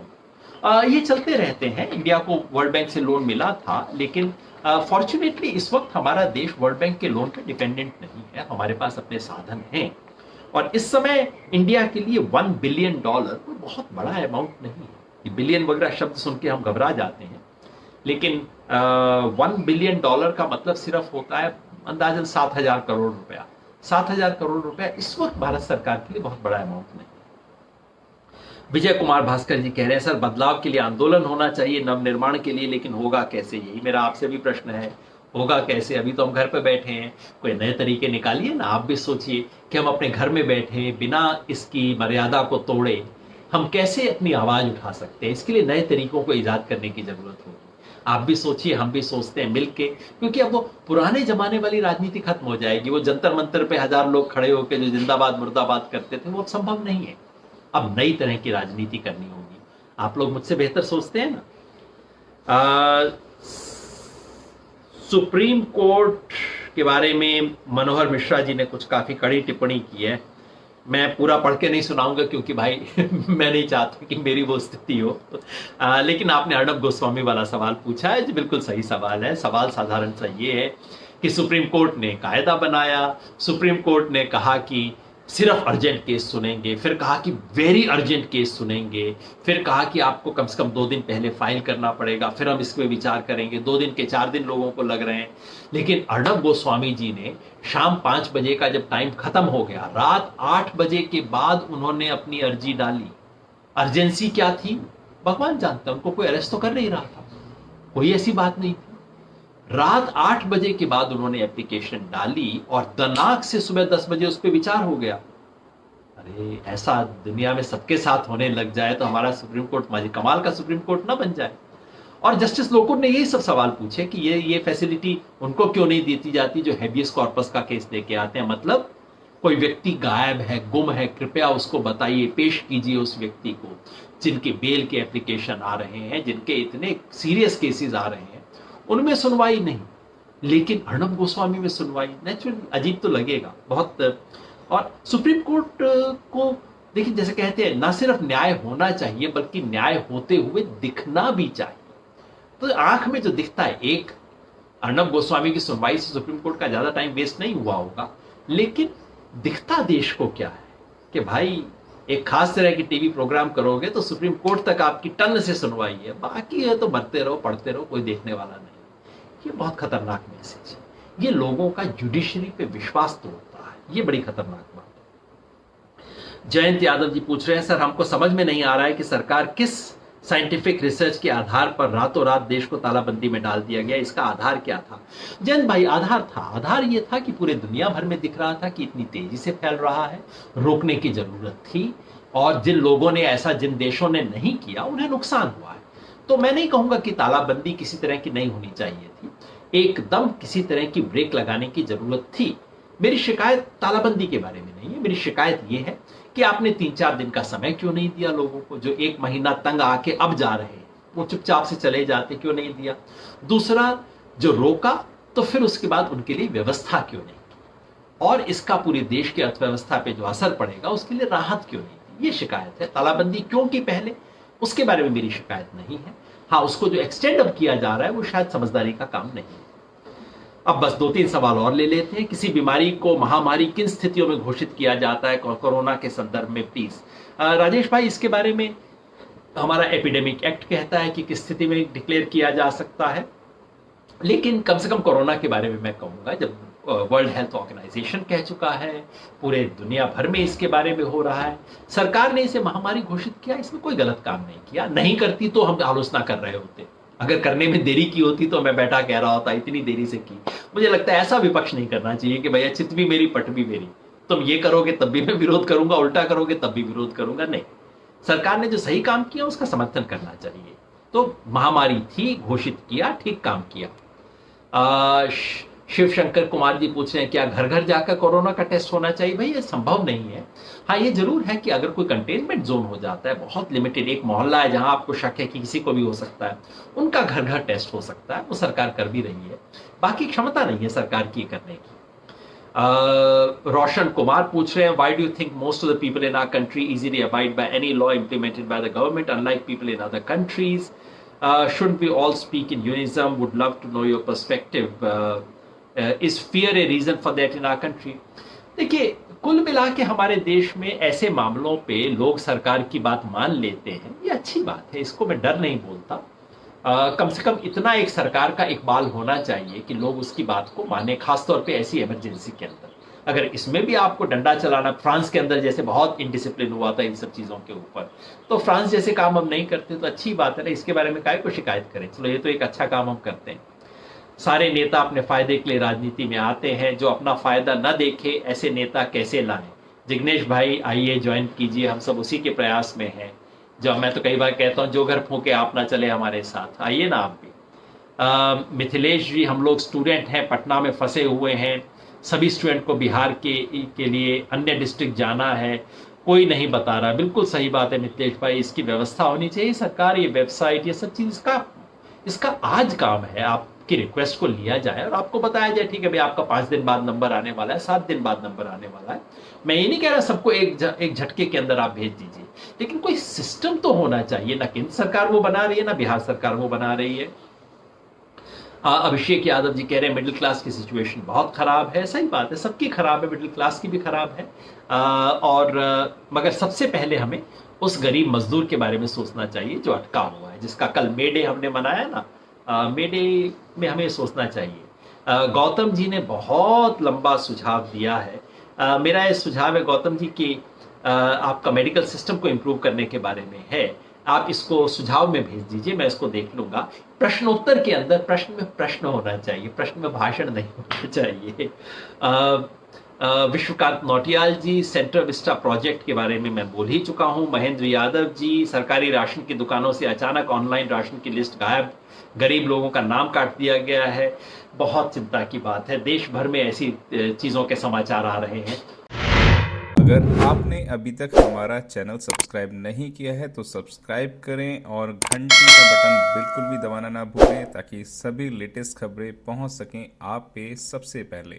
ये चलते रहते हैं, इंडिया को वर्ल्ड बैंक से लोन मिला था, लेकिन फॉर्चुनेटली इस वक्त हमारा देश वर्ल्ड बैंक के लोन पे डिपेंडेंट नहीं है, हमारे पास अपने साधन हैं, और इस समय इंडिया के लिए $1 बिलियन कोई बहुत बड़ा अमाउंट नहीं है। ये बिलियन वगैरह शब्द सुन के हम घबरा जाते हैं, लेकिन $1 बिलियन का मतलब सिर्फ होता है अंदाजन 7,000 करोड़ रुपया। 7,000 करोड़ रुपया इस वक्त भारत सरकार के लिए बहुत बड़ा अमाउंट नहीं। विजय कुमार भास्कर जी कह रहे हैं, सर बदलाव के लिए आंदोलन होना चाहिए, नवनिर्माण के लिए, लेकिन होगा कैसे? यही मेरा आपसे भी प्रश्न है, होगा कैसे? अभी तो हम घर पे बैठे हैं, कोई नए तरीके निकालिए ना। आप भी सोचिए कि हम अपने घर में बैठे बिना इसकी मर्यादा को तोड़े हम कैसे अपनी आवाज उठा सकते हैं, इसके लिए नए तरीकों को ईजाद करने की जरूरत होगी। आप भी सोचिए, हम भी सोचते हैं मिलके, क्योंकि अब वो पुराने जमाने वाली राजनीति खत्म हो जाएगी। वो जंतर मंतर पे 1000 लोग खड़े होकर जो जिंदाबाद मुर्दाबाद करते थे, वो अब संभव नहीं है। अब नई तरह की राजनीति करनी होगी। आप लोग मुझसे बेहतर सोचते हैं ना। सुप्रीम कोर्ट के बारे में मनोहर मिश्रा जी ने कुछ काफी कड़ी टिप्पणी की है। मैं पूरा पढ़ के नहीं सुनाऊंगा क्योंकि भाई मैं नहीं चाहता कि मेरी वो स्थिति हो, लेकिन आपने अर्णब गोस्वामी वाला सवाल पूछा है जो बिल्कुल सही सवाल है। सवाल साधारण सा ये है कि सुप्रीम कोर्ट ने कायदा बनाया, सुप्रीम कोर्ट ने कहा कि सिर्फ अर्जेंट केस सुनेंगे, फिर कहा कि वेरी अर्जेंट केस सुनेंगे, फिर कहा कि आपको कम से कम 2 दिन पहले फाइल करना पड़ेगा, फिर हम इस पर विचार करेंगे। 2 दिन के 4 दिन लोगों को लग रहे हैं, लेकिन अर्णब गोस्वामी जी ने शाम 5 बजे का जब टाइम खत्म हो गया, रात 8 बजे के बाद उन्होंने अपनी अर्जी डाली। अर्जेंसी क्या थी भगवान जानता, उनको कोई अरेस्ट तो कर नहीं रहा था, कोई ऐसी बात नहीं थी। रात 8 बजे के बाद उन्होंने एप्लीकेशन डाली और दनाक से सुबह 10 बजे उस पर विचार हो गया। अरे ऐसा दुनिया में सबके साथ होने लग जाए तो हमारा सुप्रीम कोर्ट माजी कमाल का सुप्रीम कोर्ट ना बन जाए। और जस्टिस लोकुर ने यही सब सवाल पूछे कि ये फैसिलिटी उनको क्यों नहीं देती जाती जो हैबियस कॉर्पस का केस लेके आते हैं। मतलब कोई व्यक्ति गायब है, गुम है, कृपया उसको बताइए, पेश कीजिए उस व्यक्ति को। जिनके बेल के एप्लीकेशन आ रहे हैं, जिनके इतने सीरियस केसेस आ रहे हैं, उनमें सुनवाई नहीं, लेकिन अर्णब गोस्वामी में सुनवाई। नेचुरली अजीब तो लगेगा बहुत। और सुप्रीम कोर्ट को देखिए, जैसे कहते हैं ना सिर्फ न्याय होना चाहिए बल्कि न्याय होते हुए दिखना भी चाहिए। तो आंख में जो दिखता है, एक अर्णब गोस्वामी की सुनवाई से सुप्रीम कोर्ट का ज्यादा टाइम वेस्ट नहीं हुआ होगा, लेकिन दिखता देश को क्या है कि भाई एक खास तरह की टीवी प्रोग्राम करोगे तो सुप्रीम कोर्ट तक आपकी टन से सुनवाई है, बाकी है तो मरते रहो, पढ़ते रहो, कोई देखने वाला नहीं। ये बहुत खतरनाक मैसेज है, ये लोगों का जुडिशरी पे विश्वास तोड़ता है, ये बड़ी खतरनाक बात है। जयंत यादव जी पूछ रहे हैं, सर हमको समझ में नहीं आ रहा है कि सरकार किस साइंटिफिक रिसर्च के आधार पर रातों रात देश को तालाबंदी में डाल दिया गया, इसका आधार क्या था? जयंत भाई, आधार ये था कि पूरे दुनिया भर में दिख रहा था कि इतनी तेजी से फैल रहा है, रोकने की जरूरत थी, और जिन लोगों ने ऐसा, जिन देशों ने नहीं किया उन्हें नुकसान हुआ है। तो मैं नहीं कहूंगा कि तालाबंदी किसी तरह की नहीं होनी चाहिए थी, एकदम किसी तरह की ब्रेक लगाने की जरूरत थी। मेरी शिकायत तालाबंदी के बारे में नहीं है, मेरी शिकायत यह है कि आपने 3-4 दिन का समय क्यों नहीं दिया लोगों को? जो 1 महीना तंग आके अब जा रहे हैं वो चुपचाप से चले जाते, क्यों नहीं दिया? दूसरा, जो रोका तो फिर उसके बाद उनके लिए व्यवस्था क्यों नहीं की? और इसका पूरे देश की अर्थव्यवस्था पे जो असर पड़ेगा उसके लिए राहत क्यों नहीं दी? ये शिकायत है। तालाबंदी क्यों की पहले, उसके बारे में मेरी शिकायत नहीं है। हाँ, उसको जो एक्सटेंड अब किया जा रहा है वो शायद समझदारी का काम नहीं है। अब बस 2-3 सवाल और ले लेते हैं। किसी बीमारी को महामारी किन स्थितियों में घोषित किया जाता है कोरोना के संदर्भ में, प्लीज राजेश भाई इसके बारे में हमारा एपिडेमिक एक्ट कहता है कि किस स्थिति में डिक्लेयर किया जा सकता है, लेकिन कम से कम कोरोना के बारे में मैं कहूंगा जब वर्ल्ड हेल्थ ऑर्गेनाइजेशन कह चुका है, पूरे दुनिया भर में इसके बारे में हो रहा है, सरकार ने इसे महामारी घोषित किया, इसमें कोई गलत काम नहीं किया। नहीं करती तो हम आलोचना कर रहे होते, अगर करने में देरी की होती तो मैं बैठा कह रहा होता इतनी देरी से की। मुझे लगता है ऐसा विपक्ष नहीं करना चाहिए कि भैया चित भी मेरी पट भी मेरी, तुम ये करोगे तब भी मैं विरोध करूंगा, उल्टा करोगे तब भी विरोध करूंगा। नहीं, सरकार ने जो सही काम किया उसका समर्थन करना चाहिए। तो महामारी थी, घोषित किया, ठीक काम किया। शिव शंकर कुमार जी पूछ रहे हैं क्या घर घर जाकर कोरोना का टेस्ट होना चाहिए? भाई ये संभव नहीं है। हाँ, ये जरूर है कि अगर कोई कंटेनमेंट जोन हो जाता है, बहुत लिमिटेड एक मोहल्ला है जहां आपको शक है कि किसी को भी हो सकता है, उनका घर घर टेस्ट हो सकता है, वो सरकार कर भी रही है। बाकी क्षमता नहीं है सरकार की करने की। रोशन कुमार पूछ रहे हैं why do you think most of the people in our country easily abide by any law implemented by the government unlike people in other countries? Shouldn't we all speak in unison? Would love to know your perspective. Is fear a reason for that in our country? देखिए, कुल मिला के हमारे देश में ऐसे मामलों पे लोग सरकार की बात मान लेते हैं, ये अच्छी बात है, इसको मैं डर नहीं बोलता। कम से कम इतना एक सरकार का इकबाल होना चाहिए कि लोग उसकी बात को माने, खासतौर पे ऐसी इमरजेंसी के अंदर। अगर इसमें भी आपको डंडा चलाना, फ्रांस के अंदर जैसे बहुत इनडिसिप्लिन हुआ था इन सब चीजों के ऊपर, तो फ्रांस जैसे काम हम नहीं करते तो अच्छी बात है ना, इसके बारे में काहे को शिकायत करें। चलो, ये तो एक अच्छा काम हम करते हैं। सारे नेता अपने फायदे के लिए राजनीति में आते हैं, जो अपना फायदा न देखे ऐसे नेता कैसे लाएं? जिग्नेश भाई आइए ज्वाइन कीजिए, हम सब उसी के प्रयास में हैं। जो मैं तो कई बार कहता हूँ, जो घर फूके आप ना चले हमारे साथ, आइए ना आप भी। मिथिलेश जी, हम लोग स्टूडेंट हैं, पटना में फंसे हुए हैं, सभी स्टूडेंट को बिहार के लिए अन्य डिस्ट्रिक्ट जाना है, कोई नहीं बता रहा। बिल्कुल सही बात है मिथिलेश भाई, इसकी व्यवस्था होनी चाहिए। सरकार ये वेबसाइट, ये सब चीज इसका आज काम है, आपकी रिक्वेस्ट को लिया जाए और आपको बताया जाए ठीक है भाई आपका 5 दिन बाद नंबर आने वाला है, 7 दिन बाद नंबर आने वाला है। मैं ये नहीं कह रहा सबको एक झटके के अंदर आप भेज दीजिए, लेकिन कोई सिस्टम तो होना चाहिए। ना केंद्र सरकार वो बना रही है, ना बिहार सरकार वो बना रही है। अभिषेक यादव जी कह रहे हैं मिडिल क्लास की सिचुएशन बहुत खराब है। सही बात है, सबकी खराब है, मिडिल क्लास की भी खराब है। मगर सबसे पहले हमें उस गरीब मजदूर के बारे में सोचना चाहिए जो अटका हुआ है, जिसका कल मे डे हमने मनाया ना, मे डे में हमें सोचना चाहिए। गौतम जी ने बहुत लंबा सुझाव दिया है। मेरा ये सुझाव है गौतम जी कि आपका मेडिकल सिस्टम को इम्प्रूव करने के बारे में है, आप इसको सुझाव में भेज दीजिए, मैं इसको देख लूंगा। प्रश्नोत्तर के अंदर प्रश्न में प्रश्न होना चाहिए, प्रश्न में भाषण नहीं होना चाहिए। विश्वकांत नौटियाल जी, सेंट्रल विस्टा प्रोजेक्ट के बारे में मैं बोल ही चुका हूं। महेंद्र यादव जी, सरकारी राशन की दुकानों से अचानक ऑनलाइन राशन की लिस्ट गायब, गरीब लोगों का नाम काट दिया गया है, बहुत चिंता की बात है। देश भर में ऐसी चीजों के समाचार आ रहे हैं। अगर आपने अभी तक हमारा चैनल सब्सक्राइब नहीं किया है तो सब्सक्राइब करें और घंटी का बटन बिल्कुल भी दबाना ना भूलें, ताकि सभी लेटेस्ट खबरें पहुंच सकें आप पे सबसे पहले।